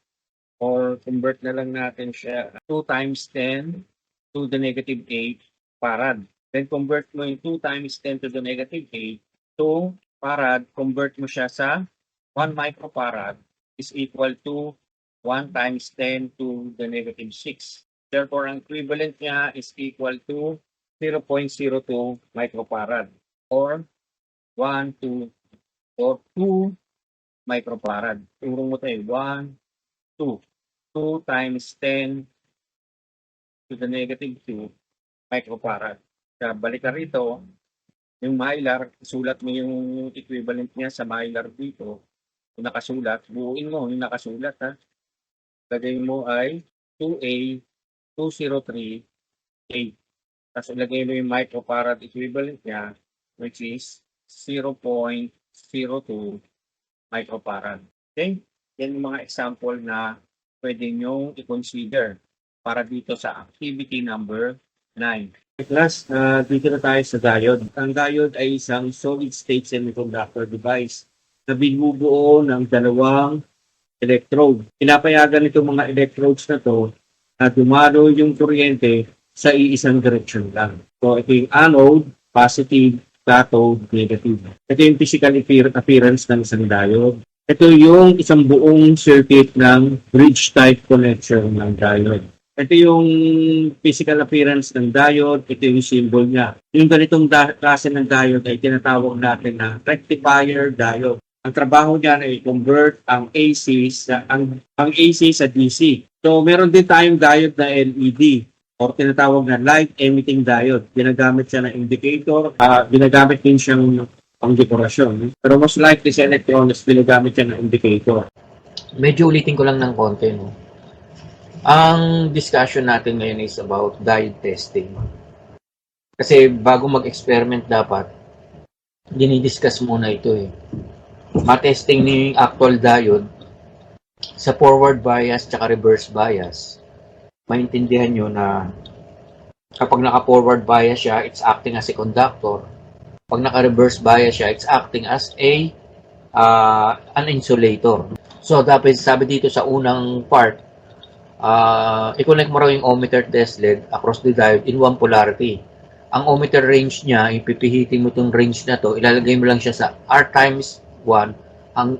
Or convert na lang natin siya 2 times 10 to the negative 8 farad. Then convert mo yung 2 times 10 to the negative 8 to farad, convert mo siya sa 1 microfarad is equal to 1 times 10 to the negative 6. Therefore, ang equivalent niya is equal to 0.02 microfarad or 1 to or 2 microfarad. Turong mo tayo 1, 2. 2 times 10 to the negative 2 microfarad. Kaya balik ka rito, yung Mylar, sulat mo yung equivalent niya sa Mylar dito. Yung nakasulat, buuin mo yung nakasulat ha. Lagay mo ay 2A 203A. Tapos ilagay mo yung microfarad equivalent niya, which is 0.02 microfarad. Okay? Yan yung mga example na pwede nyo i-consider para dito sa activity number 9. Class, dito na tayo sa diode. Ang diode ay isang solid-state semiconductor device na binubuo ng dalawang electrode. Pinapayagan itong mga electrodes na to na dumalo yung kuryente sa iisang direksyon lang. So, ito yung anode, positive, cathode, negative. Ito yung physical appearance ng isang diode. Ito yung isang buong circuit ng bridge type connection ng diode. Ito yung physical appearance ng diode, ito yung symbol niya. Yung ganitong klase ng diode ay tinatawag natin na rectifier diode. Ang trabaho niya ay convert ang AC sa DC. So meron din tayong diode na LED or tinatawag na light emitting diode. Ginagamit siya na indicator, ginagamit din siyang pang-dekorasyon. Pero most likely sa electronics, ginagamit siya na indicator. Medyo ulitin ko lang ng konti, no? Ang discussion natin ngayon is about diode testing. Kasi bago mag-experiment dapat, dinidiscuss muna ito eh. Ma-testing niyo yung actual diode sa forward bias at reverse bias. Maintindihan nyo na kapag naka-forward bias siya, it's acting as a conductor. Pag naka-reverse bias siya, it's acting as an insulator. So, dapat sabi dito sa unang part, i-connect mo raw yung ohmmeter test LED across the diode in one polarity. Ang ohmmeter range niya, ipipihitin mo itong range na to, ilalagay mo lang siya sa R times 1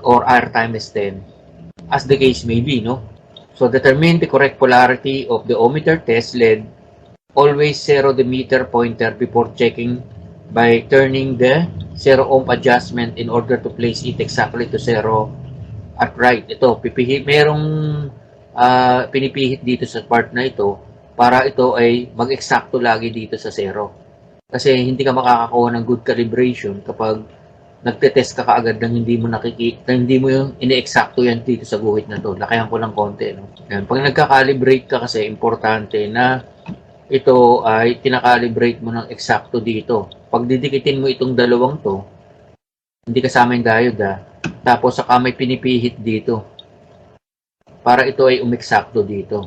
or R times 10. As the case may be, no? So determine the correct polarity of the ohmmeter test lead. Always zero the meter pointer before checking by turning the 0 ohm adjustment in order to place it exactly to 0 at right. Ito, merong pinipihit dito sa part na ito para ito ay mag-eksakto lagi dito sa 0. Kasi hindi ka makakakuha ng good calibration kapag nagte-test ka kaagad ng hindi mo nakikita, hindi mo yung ine-eksakto yan dito sa guhit na to. Lakayan ko lang konti. No? Yan. Pag nagka-calibrate ka kasi, importante na ito ay tinakalibrate mo ng eksakto dito. Pag didikitin mo itong dalawang to, hindi kasama yung diode tapos saka may pinipihit dito para ito ay umeksakto dito.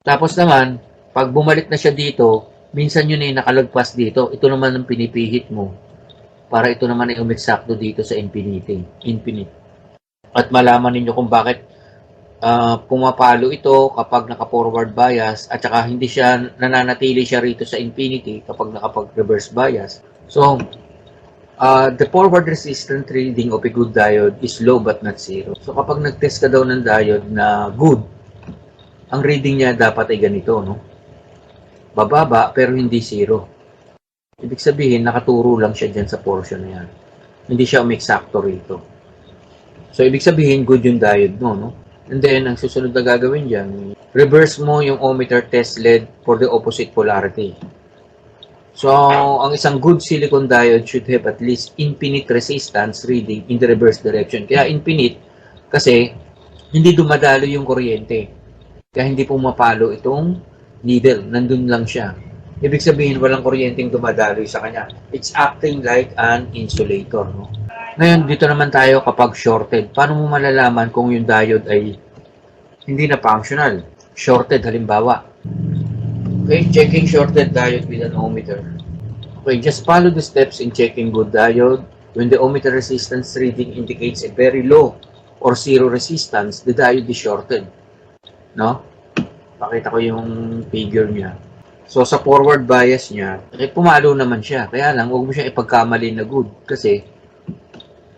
Tapos naman, pag bumalik na siya dito, minsan yun ay nakalagpas dito. Ito naman ang pinipihit mo para ito naman ay umeksakto dito sa infinite. At malaman ninyo kung bakit pumapalo ito kapag naka-forward bias at saka hindi siya nananatili siya rito sa infinity kapag nakapag-reverse bias. So, the forward resistance reading of a good diode is low but not zero. So, kapag nag-test ka daw ng diode na good, ang reading niya dapat ay ganito, no? Bababa pero hindi zero. Ibig sabihin, nakaturo lang siya dyan sa portion na yan. Hindi siya umeksakto rito. So, ibig sabihin, good yung diode mo, no? And then, ang susunod na gagawin dyan, reverse mo yung ohmmeter test lead for the opposite polarity. So, ang isang good silicon diode should have at least infinite resistance reading in the reverse direction. Kaya infinite, kasi hindi dumadalo yung kuryente. Kaya hindi pumapalo itong needle. Nandun lang siya. Ibig sabihin, walang kuryenteng dumadaloy sa kanya. It's acting like an insulator. No? Ngayon, dito naman tayo kapag shorted. Paano mo malalaman kung yung diode ay hindi na functional? Shorted, halimbawa. Okay, checking shorted diode with an ohmmeter. Okay, just follow the steps in checking good diode. When the ohmmeter resistance reading indicates a very low or zero resistance, the diode is shorted. No? Pakita ko yung figure niya. So, sa forward bias niya, pumalo naman siya. Kaya lang, huwag mo siya ipagkamali na good. Kasi,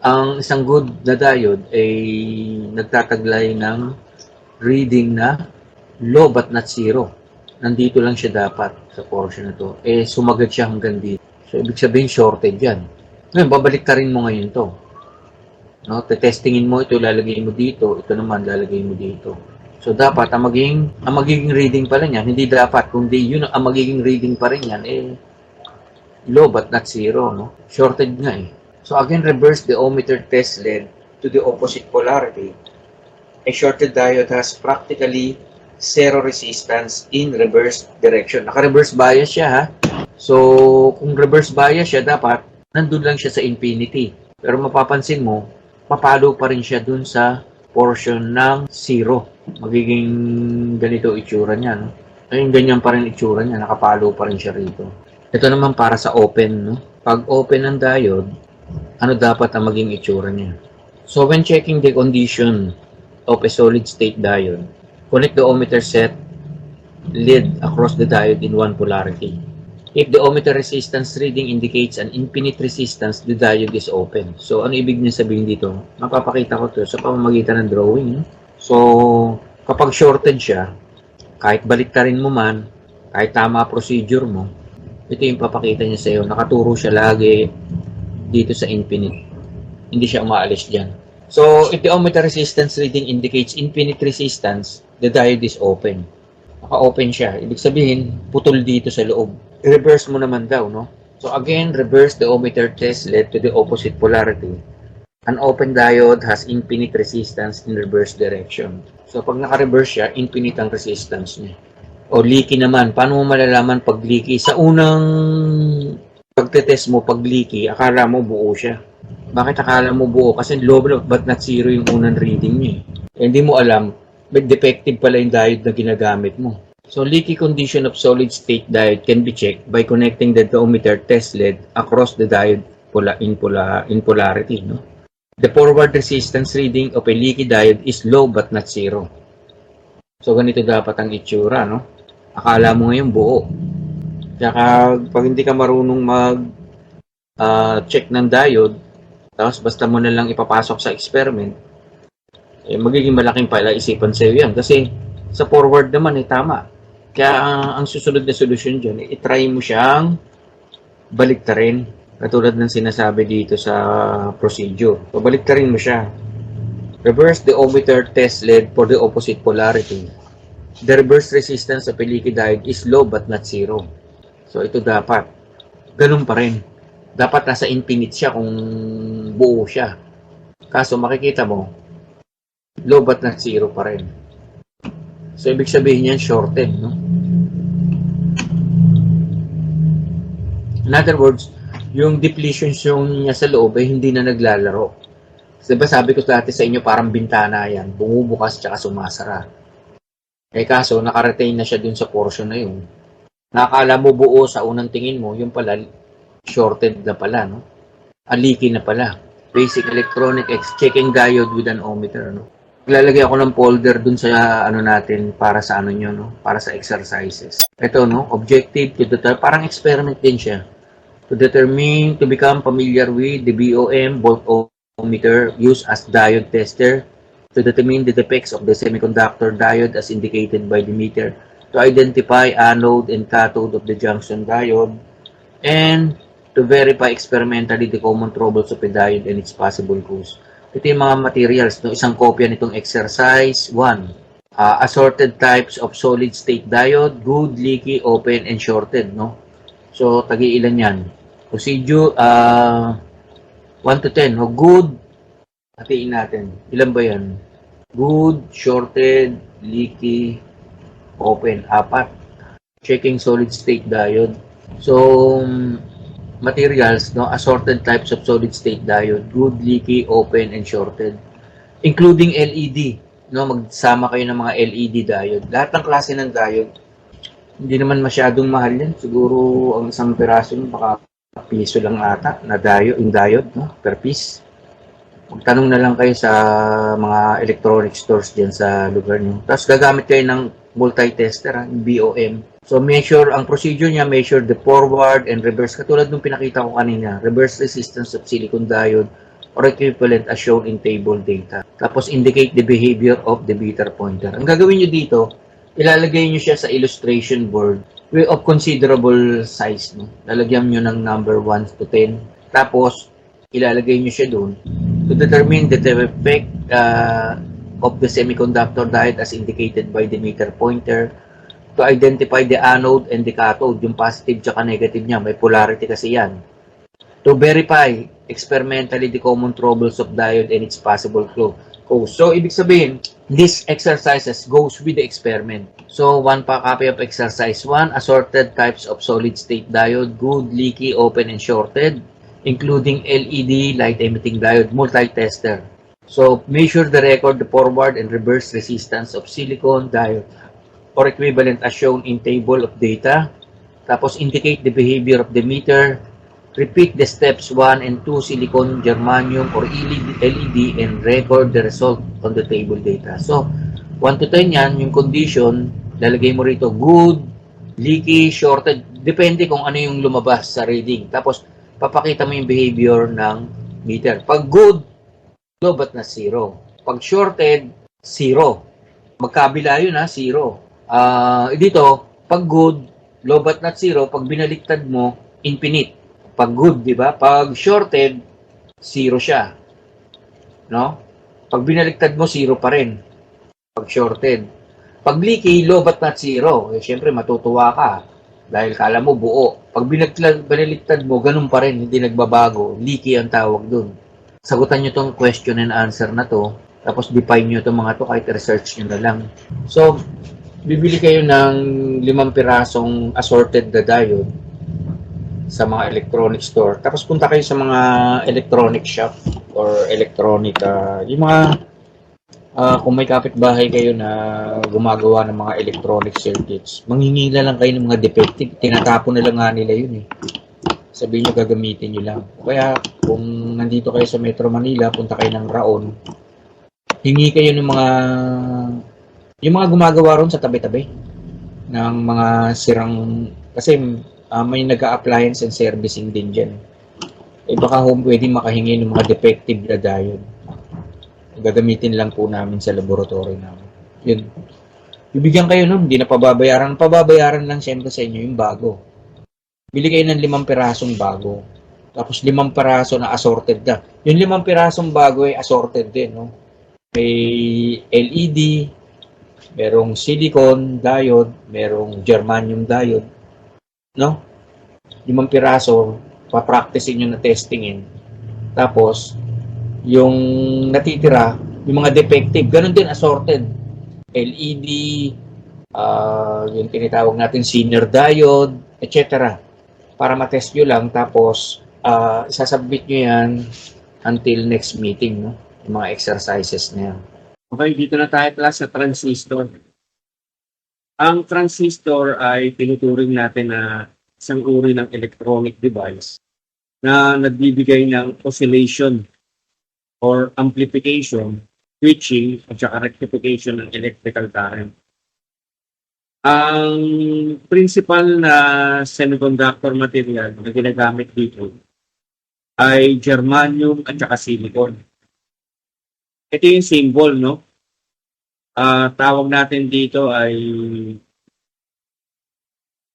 ang isang good na diode ay nagtataglay ng reading na low but not zero. Nandito lang siya dapat sa portion na to. Sumagat siya hanggang dito. So, ibig sabihin, shorted yan. Ngayon, babalik ka rin mo ngayon to. No? Testingin mo, ito lalagay mo dito. Ito naman, lalagay mo dito. So, dapat, ang magiging reading pala niyan, hindi dapat, kundi yun ang magiging reading pa rin yan, low but not zero, no? Shorted nga So, again, reverse the ohmmeter test lead to the opposite polarity. A shorted diode has practically zero resistance in reverse direction. Naka-reverse bias siya, ha? So, kung reverse bias siya, dapat, nandun lang siya sa infinity. Pero mapapansin mo, papalo pa rin siya dun sa portion ng zero. Magiging ganito itsura niya, no? Ayun, ganyan pa rin itsura niya, nakapalo pa rin siya rito. Ito naman para sa open, no? Pag open ng diode, ano dapat ang maging itsura niya? So, when checking the condition of a solid state diode, connect the ohmmeter set lead across the diode in one polarity. If the ohmmeter resistance reading indicates an infinite resistance, the diode is open. So, ano ibig niya sabihin dito? Mapapakita ko to sa pamamagitan ng drawing. So, kapag shorted siya, kahit baliktarin mo man, kahit tama procedure mo, ito yung papakita niya sa iyo. Nakaturo siya lagi dito sa infinite. Hindi siya umaalis dyan. So, if the ohmmeter resistance reading indicates infinite resistance, the diode is open. Naka-open siya. Ibig sabihin, putol dito sa loob. I-reverse mo naman daw, no? So, again, reverse the ohmmeter test lead to the opposite polarity. An open diode has infinite resistance in reverse direction. So, pag naka-reverse siya, infinite ang resistance niya. O leaky naman. Paano mo malalaman pag leaky? Sa unang pagtetest mo, pag leaky, akala mo buo siya. Bakit akala mo buo? Kasi low but not zero yung unang reading niya. Hindi mo alam, but defective pala yung diode na ginagamit mo. So, leaky condition of solid state diode can be checked by connecting the ohmmeter test lead across the diode in polarity. No? The forward resistance reading of a leaky diode is low but not zero. So, ganito dapat ang itsura. No? Akala mo ngayon buo. Kaya pag hindi ka marunong mag-check ng diode, tapos basta mo na lang ipapasok sa experiment, magiging malaking palaisipan sa'yo yan. Kasi sa forward naman, tama. Kaya ang susunod na solusyon dyan, itry mo siyang baliktarin. Katulad ng sinasabi dito sa procedure. So, baliktarin mo siya. Reverse the ohmmeter test lead for the opposite polarity. The reverse resistance of a leaky diode is low but not zero. So, ito dapat. Ganun pa rin. Dapat nasa infinite siya kung buo siya. Kaso makikita mo, low but not zero pa rin. So, ibig sabihin yan, shorted, no? In other words, yung depletion niya sa loob ay hindi na naglalaro. Diba sabi ko dati sa inyo, parang bintana yan, bumubukas tsaka sumasara. Kaso, nakaretain na siya dun sa portion na yun. Nakakala mo buo sa unang tingin mo, yung pala, shorted na pala, no? Leaky na pala. Basic electronic checking diode with an ohmmeter, no? Lalagay ako ng folder dun sa natin para sa nyo, no? Para sa exercises. Ito, no? Objective to determine, parang experiment din siya. To become familiar with the BOM, volt ohmmeter, used as diode tester, to determine the defects of the semiconductor diode as indicated by the meter, to identify anode and cathode of the junction diode, and to verify experimentally the common troubles of a diode and its possible cause. Ito yung mga materials, no? Isang kopya nitong exercise 1. Assorted types of solid state diode, good, leaky, open, and shorted, no? So, tagi-ilan yan. Procedure, 1 to 10. No? Good, hatiin natin. Ilan ba yan? Good, shorted, leaky, open. 4. Checking solid state diode. So, materials, no? Assorted types of solid state diode, good, leaky, open, and shorted. Including LED, no? Magsama kayo ng mga LED diode. Lahat ng klase ng diode, hindi naman masyadong mahal yan. Siguro ang isang piraso nyo, baka piso lang ata na diode, no? Per piece. Magtanong na lang kayo sa mga electronic stores dyan sa lugar nyo. Tapos gagamit kayo ng multi-tester, BOM. So, ang procedure niya, measure the forward and reverse. Katulad nung pinakita ko kanina, reverse resistance of silicon diode or equivalent as shown in table data. Tapos, indicate the behavior of the meter pointer. Ang gagawin nyo dito, ilalagay nyo siya sa illustration board of considerable size. No? Lalagyan nyo ng number 1 to 10. Tapos, ilalagay nyo siya doon to determine the effect of the semiconductor diode as indicated by the meter pointer, to identify the anode and the cathode, yung positive tsaka negative niya, may polarity kasi yan. To verify experimentally the common troubles of diode and its possible cause. So, ibig sabihin, this exercises goes with the experiment. So, one copy of exercise 1, assorted types of solid state diode, good, leaky, open, and shorted, including LED, light emitting diode, multi-tester. So, measure the record, the forward and reverse resistance of silicon diode or equivalent as shown in table of data. Tapos, indicate the behavior of the meter. Repeat the steps 1 and 2, silicon, germanium, or LED, and record the result on the table data. So, 1 to 10 yan, yung condition, lalagay mo rito, good, leaky, shorted, depende kung ano yung lumabas sa reading. Tapos, papakita mo yung behavior ng meter. Pag good, low but not zero. Pag shorted, zero. Magkabila yun, 0. Dito, pag good, low but not zero. Pag binaliktad mo, infinite. Pag good, di ba? Pag shorted, zero siya. No? Pag binaliktad mo, zero pa rin. Pag shorted. Pag leaky, low but not zero. Siyempre, matutuwa ka. Dahil kala mo buo. Pag binaliktad mo, ganun pa rin. Hindi nagbabago. Leaky ang tawag dun. Sagutan nyo tong question and answer na to. Tapos define nyo itong mga to. Kahit research nyo na lang. So, bibili kayo ng 5 pirasong assorted na diode sa mga electronic store. Tapos punta kayo sa mga electronic shop or electronic, yung mga kung may kapitbahay kayo na gumagawa ng mga electronic circuits, manghingila lang kayo ng mga defective. Tinatapon na lang nga nila yun eh. Sabihin nyo gagamitin nyo lang. Kaya kung nandito kayo sa Metro Manila, punta kayo ng Raon, hingi kayo ng yung mga gumagawa ron sa tabi-tabi ng mga sirang, kasi may nag-appliance and servicing din dyan. Baka pwede makahingi ng mga defective na diode. gagamitin lang po namin sa laboratory namin. Yun. Bibigyan kayo nun, hindi na pababayaran. Pababayaran lang siyempre sa inyo yung bago. Bili kayo ng 5 pirasong bago. Tapos 5 piraso na assorted na. Yung 5 pirasong bago ay assorted din, no? May LED, merong silicon diode, merong germanium diode, no? 5 piraso, pa-practicein nyo na testingin. Tapos, yung natitira, yung mga defective, ganun din assorted. LED, yung tinatawag natin senior diode, etc. Para matest nyo lang, tapos isasubmit nyo yan until next meeting, no? Yung mga exercises na yan. Okay, dito na tayo class sa transistor. Ang transistor ay tinuturing natin na isang uri ng electronic device na nagbibigay ng oscillation or amplification, switching, at saka rectification ng electrical current. Ang principal na semiconductor material na ginagamit dito ay germanium at saka silicon. Ito yung symbol, no? Tawag natin dito ay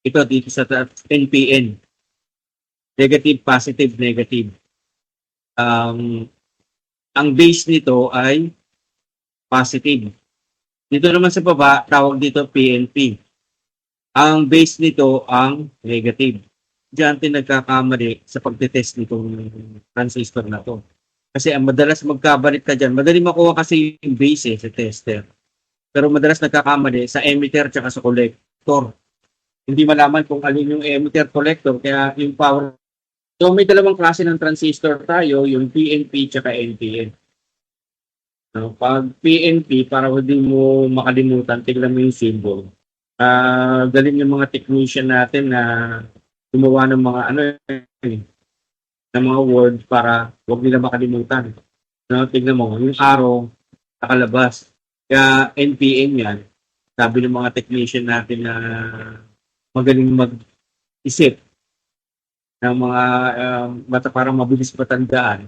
ito dito sa NPN. Negative, positive, negative. Ang base nito ay positive. Dito naman sa baba, tawag dito PNP. Ang base nito ang negative. Diyan din nagkakamali sa pagtetest nitong transistor na to. Kasi ang madalas magkabalit ka dyan, madali makuha kasi yung base sa tester. Pero madalas nagkakamali sa emitter at sa collector. Hindi malaman kung alin yung emitter collector, kaya yung power. So may dalawang klase ng transistor tayo, yung PNP at NPN. Pag PNP, para hindi mo makalimutan, tignan mo yung symbol. Galing yung mga technician natin na gumawa ng mga ng mga word para huwag nila makalimutan. Tignan mo, yung arrow nakalabas. Kaya NPN yan, sabi ng mga technician natin na magaling mag-isip ng mga parang mabilis patandaan,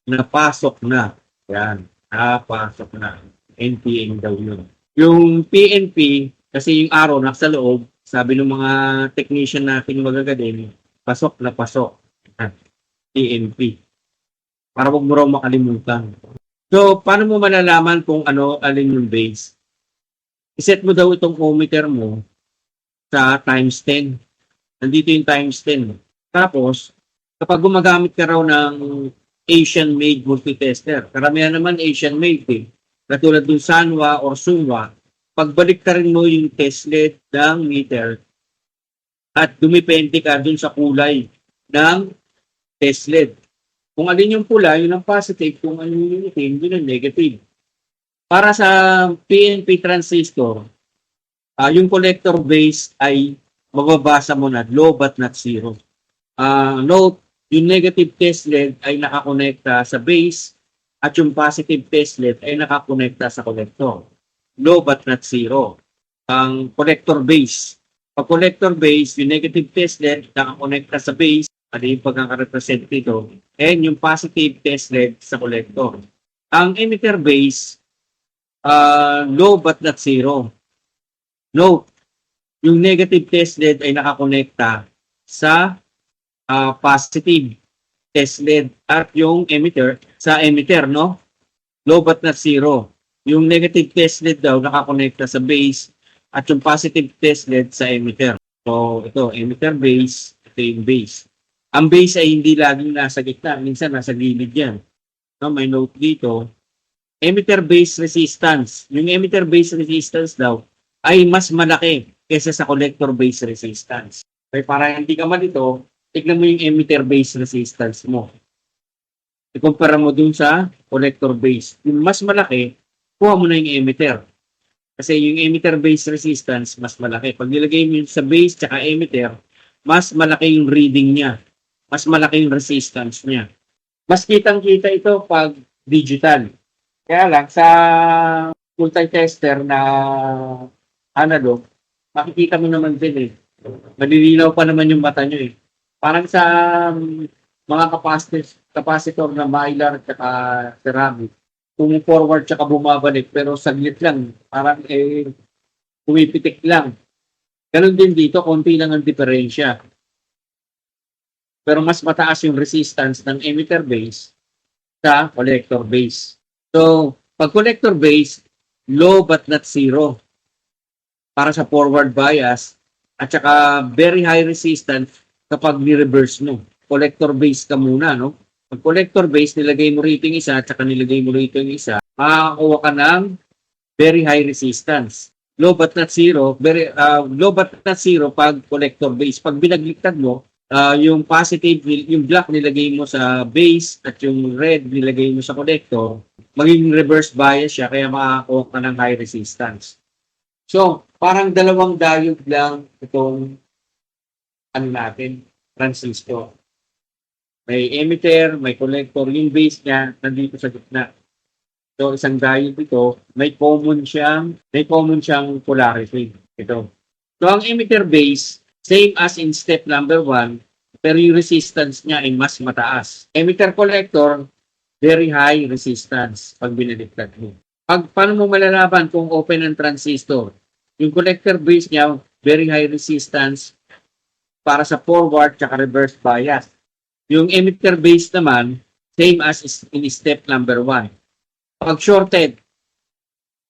napasok na. Yan, napasok na. NPN daw yun. Yung PNP, kasi yung arrow nasa loob, sabi ng mga technician natin magagaling, pasok na pasok. PNP. Para wag mo raw makalimutan. So, paano mo malalaman kung alin yung base? Iset mo daw itong ohmmeter mo sa times 10. Nandito yung times 10. Tapos, kapag gumagamit ka raw ng Asian-made multitester, karamihan naman Asian-made eh. Katulad ng Sanwa or Sunwa, pagbalik ka rin mo yung test lead ng meter at dumipende ka dun sa kulay ng test lead. Kung alin yung pula, yun ang positive. Kung alin yung itim, yun ang negative. Para sa PNP transistor, yung collector base ay mababasa mo na low but not zero. Note, yung negative test lead ay nakakonekta sa base at yung positive test lead ay nakakonekta sa collector. Low but not zero. Ang collector base. Pag collector base, yung negative test lead nakakonekta sa base, ano yung pagkakarepresent dito, and yung positive test lead sa collector. Ang emitter base, low but not zero. Note, yung negative test lead ay nakakonekta sa positive test lead at yung emitter sa emitter, no? Low but not zero. Yung negative test lead daw nakakonekta sa base at yung positive test lead sa emitter. So, ito, emitter base, ito yung base. Ang base ay hindi laging nasa gitna, minsan nasa gilid yan. No, may note dito, emitter base resistance. Yung emitter base resistance daw ay mas malaki kaysa sa collector base resistance. Okay, para hindi ka malito, tignan mo yung emitter base resistance mo. Ikumpara mo dun sa collector base. Yung mas malaki, kuha mo na yung emitter. Kasi yung emitter base resistance, mas malaki. Pag nilagay mo yun sa base tsaka emitter, mas malaki yung reading niya. Mas malaki yung resistance niya. Mas kitang-kita ito pag digital. Kaya lang, sa multi-tester na analog, makikita mo naman din eh. Malilinaw pa naman yung mata nyo eh. Parang sa mga capacitor na mylar at ceramic, forward tsaka bumabalik, pero saglit lang. Parang pumipitik lang. Ganon din dito, konti lang ang diferensya. Pero mas mataas yung resistance ng emitter base sa collector base. So, pag collector base, low but not zero para sa forward bias at saka very high resistance kapag ni-reverse mo. Collector base ka muna, no? Pag collector base, nilagay mo rito yung isa at saka nilagay mo rito yung isa, makakakuha ka ng very high resistance. Low but not zero, low but not zero pag collector base. Pag binagligtad mo, yung positive, yung black nilagay mo sa base at yung red nilagay mo sa collector, magiging reverse bias siya kaya makakakuha ka ng high resistance. So, parang dalawang diode lang itong transistor. May emitter, may collector, yung base niya nandito sa gitna. So, isang diode ito, may common siyang polarity. Ito. So, ang emitter base, same as in step number 1, pero yung resistance niya ay mas mataas. Emitter collector, very high resistance pag binaliktad mo. Paano mo malalaman kung open ang transistor? Yung collector base niya, very high resistance para sa forward at reverse bias. Yung emitter base naman, same as in step number 1. Pag shorted,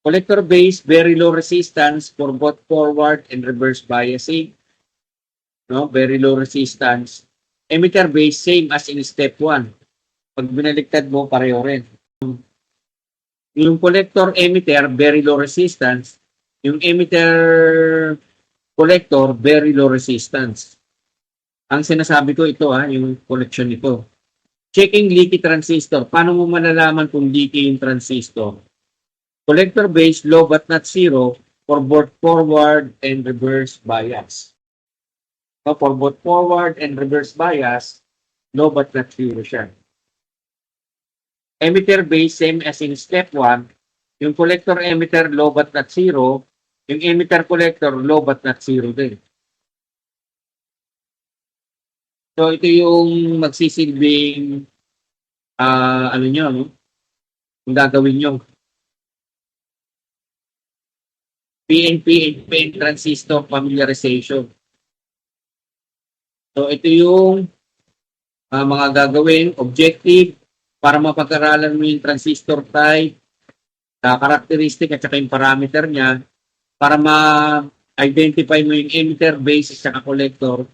collector base, very low resistance for both forward and reverse biasing. No, very low resistance. Emitter base, same as in step 1. Pag binaliktad mo, pareho rin. Yung collector emitter, very low resistance. Yung emitter collector, very low resistance. Ang sinasabi ko ito, yung connection nito. Checking leaky transistor. Paano mo malalaman kung leaky yung transistor? Collector base, low but not zero for both forward and reverse bias. So, for both forward and reverse bias, low but not zero siya. Emitter base, same as in step 1. Yung collector emitter, low but not zero. Yung emitter collector, low but not zero din. So, ito yung magsisilbing yung gagawin nyo. PNP and PN transistor familiarization. So, ito yung mga gagawin, objective, para mapag-aralan mo yung transistor type, characteristic at saka yung parameter niya, para ma-identify mo yung emitter, base, at saka collector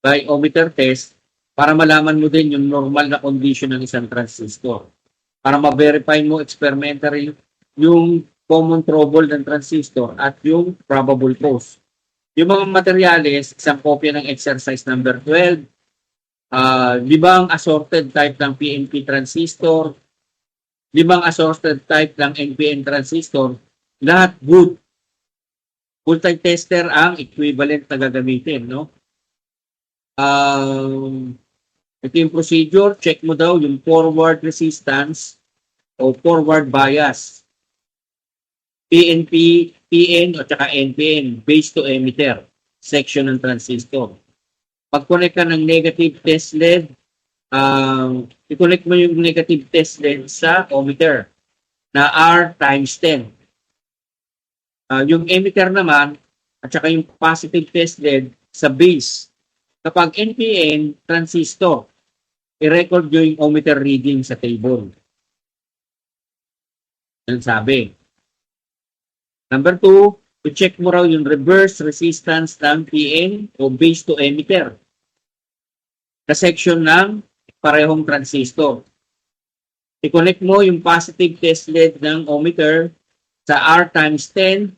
by ohmmeter test, para malaman mo din yung normal na condition ng isang transistor. Para ma-verify mo experimentally yung common trouble ng transistor at yung probable cause. Yung mga materyales, isang kopya ng exercise number 12, 5 assorted type ng PNP transistor, 5 assorted type ng NPN transistor, lahat good. Voltage tester ang equivalent na gagamitin, no? Ito yung procedure, check mo daw yung forward resistance o forward bias. PNP, PN o tsaka NPN, base to emitter, section ng transistor. Pag-connect ka ng negative test LED, i-connect mo yung negative test LED sa ohmmeter na R times 10. Yung emitter naman, at saka yung positive test LED sa base. Kapag NPN transistor, i-record yung ohmmeter reading sa table. Yan sabi. Number 2, i-check mo raw yung reverse resistance ng PN o base to emitter sa section ng parehong transistor. I-connect mo yung positive test LED ng ohmmeter sa R times 10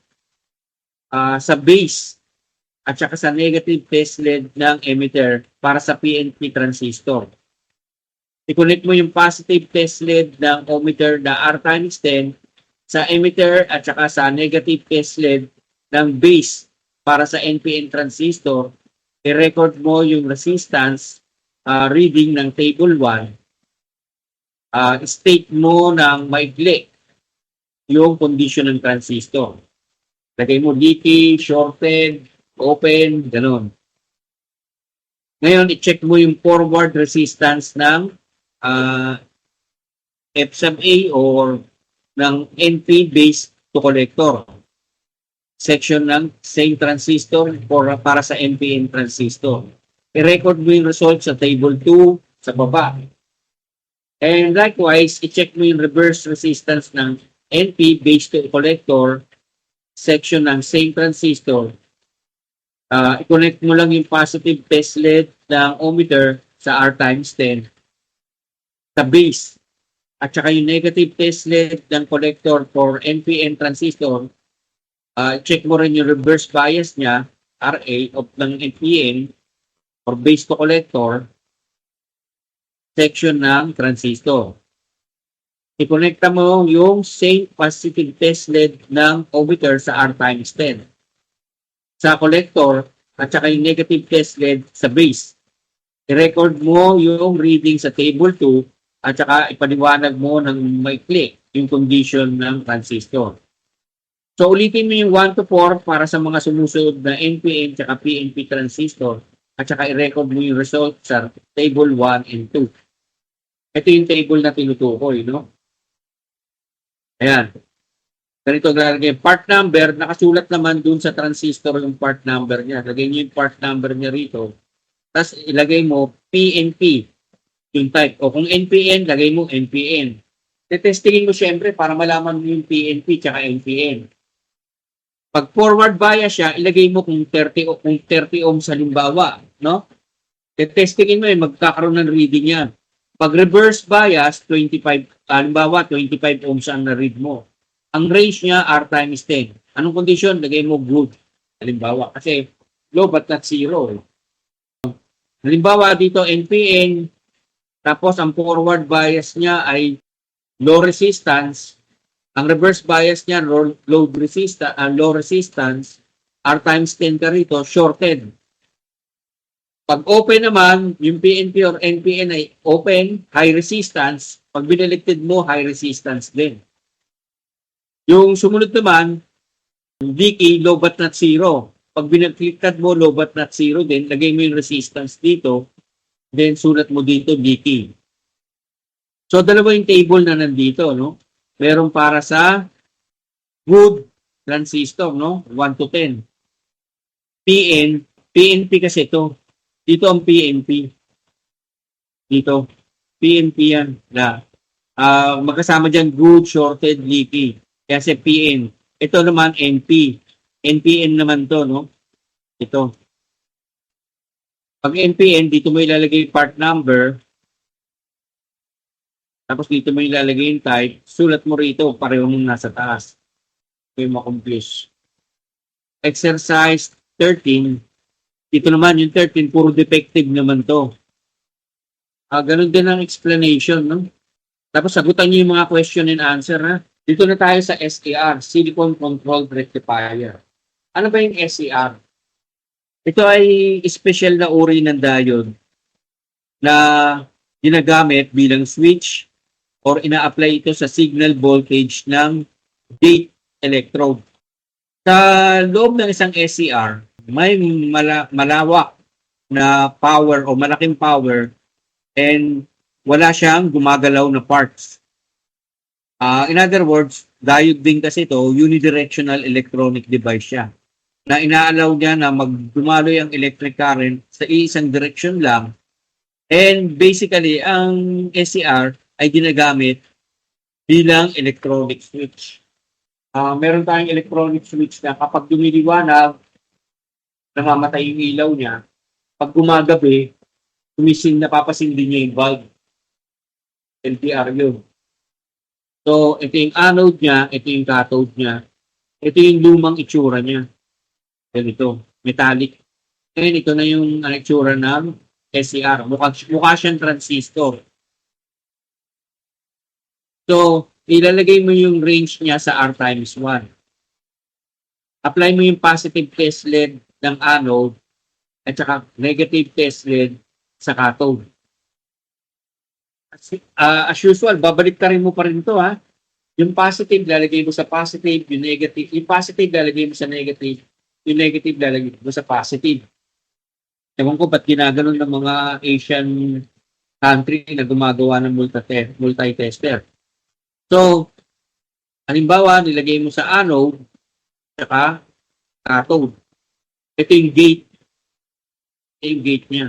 sa base at saka sa negative test LED ng emitter para sa PNP transistor. I-connect mo yung positive test LED ng ohmmeter na R times 10 sa emitter at saka sa negative test LED ng base para sa NPN transistor. I-record mo yung resistance reading ng table 1. State mo ng maigli yung condition ng transistor. Lagay mo leaky, shorted, open, ganun. Ngayon, i-check mo yung forward resistance ng F sub A or ng NP base to collector. Section ng same transistor para sa NPN transistor. I-record mo yung result sa table 2 sa baba. And likewise, i-check mo yung reverse resistance ng NP base to collector section ng same transistor. I-connect mo lang yung positive test lead ng ohmmeter sa R times 10 sa base. At saka yung negative test lead ng collector for NPN transistor, check mo rin yung reverse bias niya, RA, of ng NPN or base to collector section ng transistor. I-connecta mo yung same positive test lead ng ohmmeter sa R times 10 sa collector at saka yung negative test lead sa base. I-record mo yung reading sa table 2 at saka ipaliwanag mo ng maikli yung condition ng transistor. So ulitin mo yung 1 to 4 para sa mga sumusunod na NPN at PNP transistor at saka i-record mo yung result sa table 1 and 2. Ito yung table na tinutukoy, no? Ayan. Ganito lalagay. Part number, nakasulat naman dun sa transistor yung part number niya. Lagay niyo yung part number niya rito. Tapos ilagay mo PNP, yung type. O kung NPN, lagay mo NPN. Tetestingin mo syempre para malaman mo yung PNP tsaka NPN. Pag forward bias siya, ilagay mo kung 30 ohms halimbawa, no? Tetestingin mo magkakaroon ng reading yan. Pag reverse bias, 25, halimbawa 25 ohms ang na-read mo. Ang range niya, R times 10. Anong condition? Lagay mo good. Halimbawa, kasi low but not zero. Halimbawa dito, NPN, tapos ang forward bias niya ay low resistance. Ang reverse bias niya, low resistance, R times 10 ka rito, shorted. Pag open naman, yung PNP or NPN ay open, high resistance. Pag binaligtad mo, high resistance din. Yung sumunod naman, decay, low but not zero. Pag binaligtad mo, low but not zero din, lagay mo yung resistance dito, then sulat mo dito, decay. So, dalawa yung table na nandito, no? Meron para sa good transistor, no? 1 to 10. PNP kasi ito. Dito ang PNP. Dito. PNP yan. Magkasama dyan good, shorted, leaky. Kasi PN. Ito naman NP. NPN naman to, no? Ito. Pag NPN, dito mo ilalagay part number. Tapos dito mo ilalagay yung type. Sulat mo rito, pareho mong nasa taas. May makompuse. Exercise 13. Dito naman, yung 13, puro defective naman to. Ganun din ang explanation, no? Tapos sagutan niyo yung mga question and answer, ha? Dito na tayo sa SCR, Silicon Controlled Rectifier. Ano ba yung SCR? Ito ay special na uri ng diode na ginagamit bilang switch or ina-apply ito sa signal voltage ng gate electrode. Sa loob ng isang SCR, may malawak na power o malaking power and wala siyang gumagalaw na parts. In other words, diode din kasi ito, unidirectional electronic device siya na inaalaw niya na magdumaloy ang electric current sa isang direction lang. And basically, ang SCR ay ginagamit bilang electronic switch. Meron tayong electronic switch na kapag dumiliwanag, namamatay yung ilaw niya. Pag gumagabi, napapasindi niya yung bulb. LDR yun. So, ito yung anode niya, ito yung cathode niya. Ito yung lumang itsura niya. Ito, metallic. Ngayon, ito na yung itsura ng SCR. Mukha siyang transistor. So, ilalagay mo yung range niya sa R times 1. Apply mo yung positive test lead ng anode at saka negative test lead sa cathode. As usual, babalik ka rin mo pa rin ito, ha? Yung positive, lalagay mo sa positive, yung negative. Yung positive, lalagay mo sa negative. Yung negative, lalagay mo sa positive. Ewan ko ba't ginaganon ng mga Asian country na gumagawa ng multi-tester. So, Halimbawa, nilagay mo sa anode, tsaka cathode. Ito yung gate. Ito yung gate niya.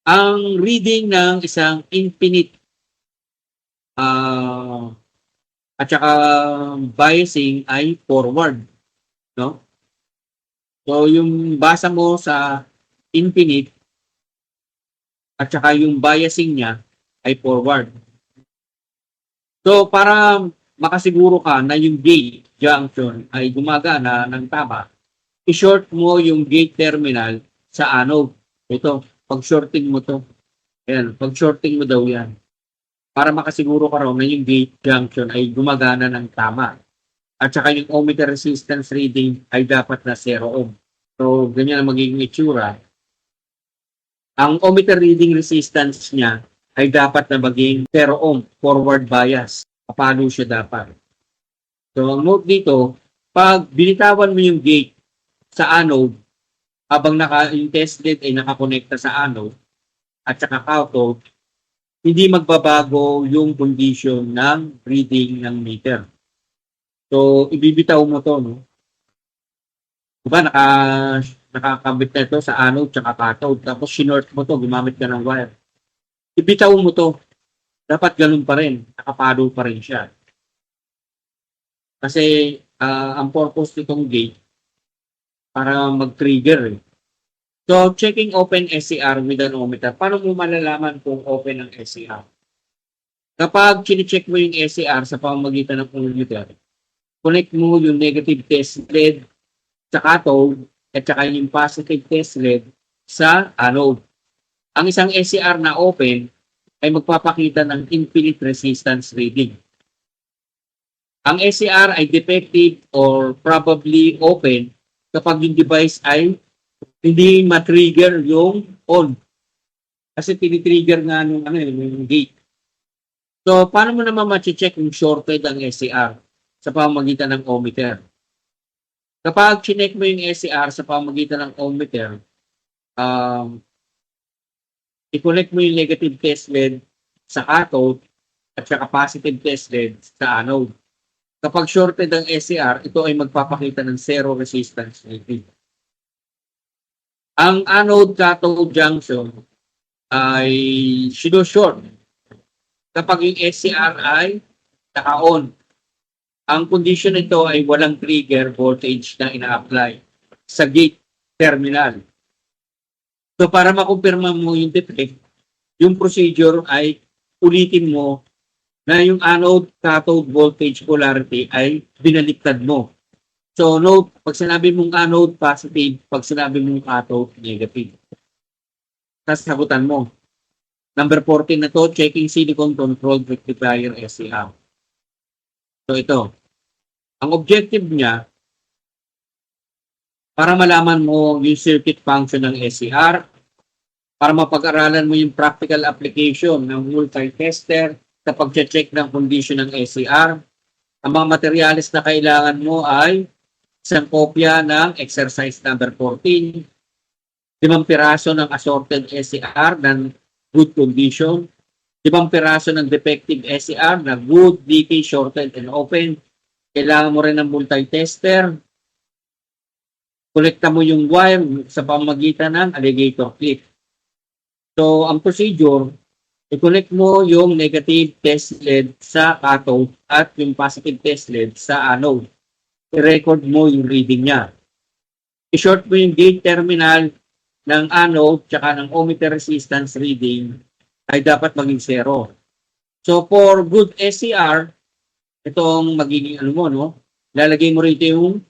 Ang reading ng isang infinite at saka biasing ay forward. No? So, yung basa mo sa infinite at saka yung biasing niya ay forward. So, para makasiguro ka na yung gate junction ay gumagana ng tama, i-short mo yung gate terminal sa anode. Ito, pag-shorting mo to. Ayan, pag-shorting mo daw yan. Para makasiguro ka raw na yung gate junction ay gumagana ng tama. At saka yung ohmmeter resistance reading ay dapat na 0 ohm. So, ganyan ang magiging itsura. Ang ohmmeter reading resistance niya ay dapat na maging 0 ohm, forward bias. Paano siya dapat? So, ang note dito, pag binitawan mo yung gate sa anode, habang yung test lead ay nakakonekta sa anode, at saka cathode, hindi magbabago yung condition ng reading ng meter. So, ibibitaw mo to, no? Diba, nakakabit na ito sa anode tsaka cathode. Tapos, sinort mo to, gumamit ka ng wire. Ibitaw mo to. Dapat ganun pa rin. Nakapalo pa rin siya. Kasi, ang purpose nitong gate, para mag-trigger. So, checking open SCR with an ohmmeter. Paano mo malalaman kung open ang SCR? Kapag chine-check mo yung SCR sa pamamagitan ng ohmmeter, connect mo yung negative test lead sa cathode at saka yung positive test lead sa anode. Ang isang SCR na open ay magpapakita ng infinite resistance reading. Ang SCR ay defective or probably open kapag yung device ay hindi ma-trigger yung on. Kasi tinitrigger nga yung gate. So, paano mo naman ma-check kung shorted ang SCR sa pamamagitan ng ohmmeter? Kapag chinek mo yung SCR sa pamamagitan ng ohmmeter, i-connect mo yung negative test lead sa cathode at saka positive test lead sa anode. Kapag shorted ang SCR, ito ay magpapakita ng 0 resistance reading. Ang anode-cathode junction ay short kapag yung SCR ay naka-on. Ang condition nito ay walang trigger voltage na ina-apply sa gate terminal. So para makumpirma mo yung defect, yung procedure ay ulitin mo na yung anode-cathode voltage polarity ay binaliktad mo. So note, pag sinabi mong anode positive, pag sinabi mong cathode negative. Sasagutan mo. Number 14 na to, checking silicon controlled rectifier SCR. So ito, ang objective niya, para malaman mo yung circuit function ng SCR, para mapag-aralan mo yung practical application ng multi-tester sa pag-check ng condition ng SCR, ang mga materials na kailangan mo ay isang kopya ng exercise number 14, 5 piraso ng assorted SCR ng good condition, 5 piraso ng defective SCR na good, leaky, shorted, and open. Kailangan mo rin ng multi-tester. Kolekta mo yung wire sa pamamagitan ng alligator clip. So, ang procedure, i-connect mo yung negative test lead sa cathode at yung positive test lead sa anode. I-record mo yung reading niya. I-short mo yung gate terminal ng anode tsaka ng ohmmeter resistance reading ay dapat maging 0. So, for good SCR, itong magiging lalagay mo rito yung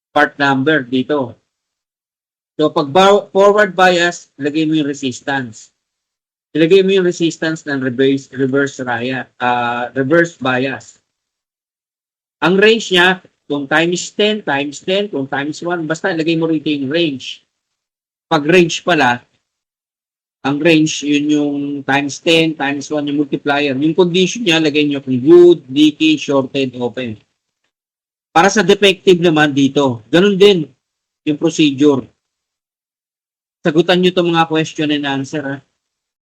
part number dito. So, pag forward bias, lagay mo yung resistance. Ilagay mo yung resistance ng reverse bias. Ang range niya, kung times 10, kung times 1, basta ilagay mo rito yung range. Pag range pala, ang range, yun yung times 10, times 1, yung multiplier. Yung condition niya, lagay nyo kung good, leaky, shorted, open. Para sa defective naman dito, ganun din yung procedure. Sagutan nyo itong mga question and answer.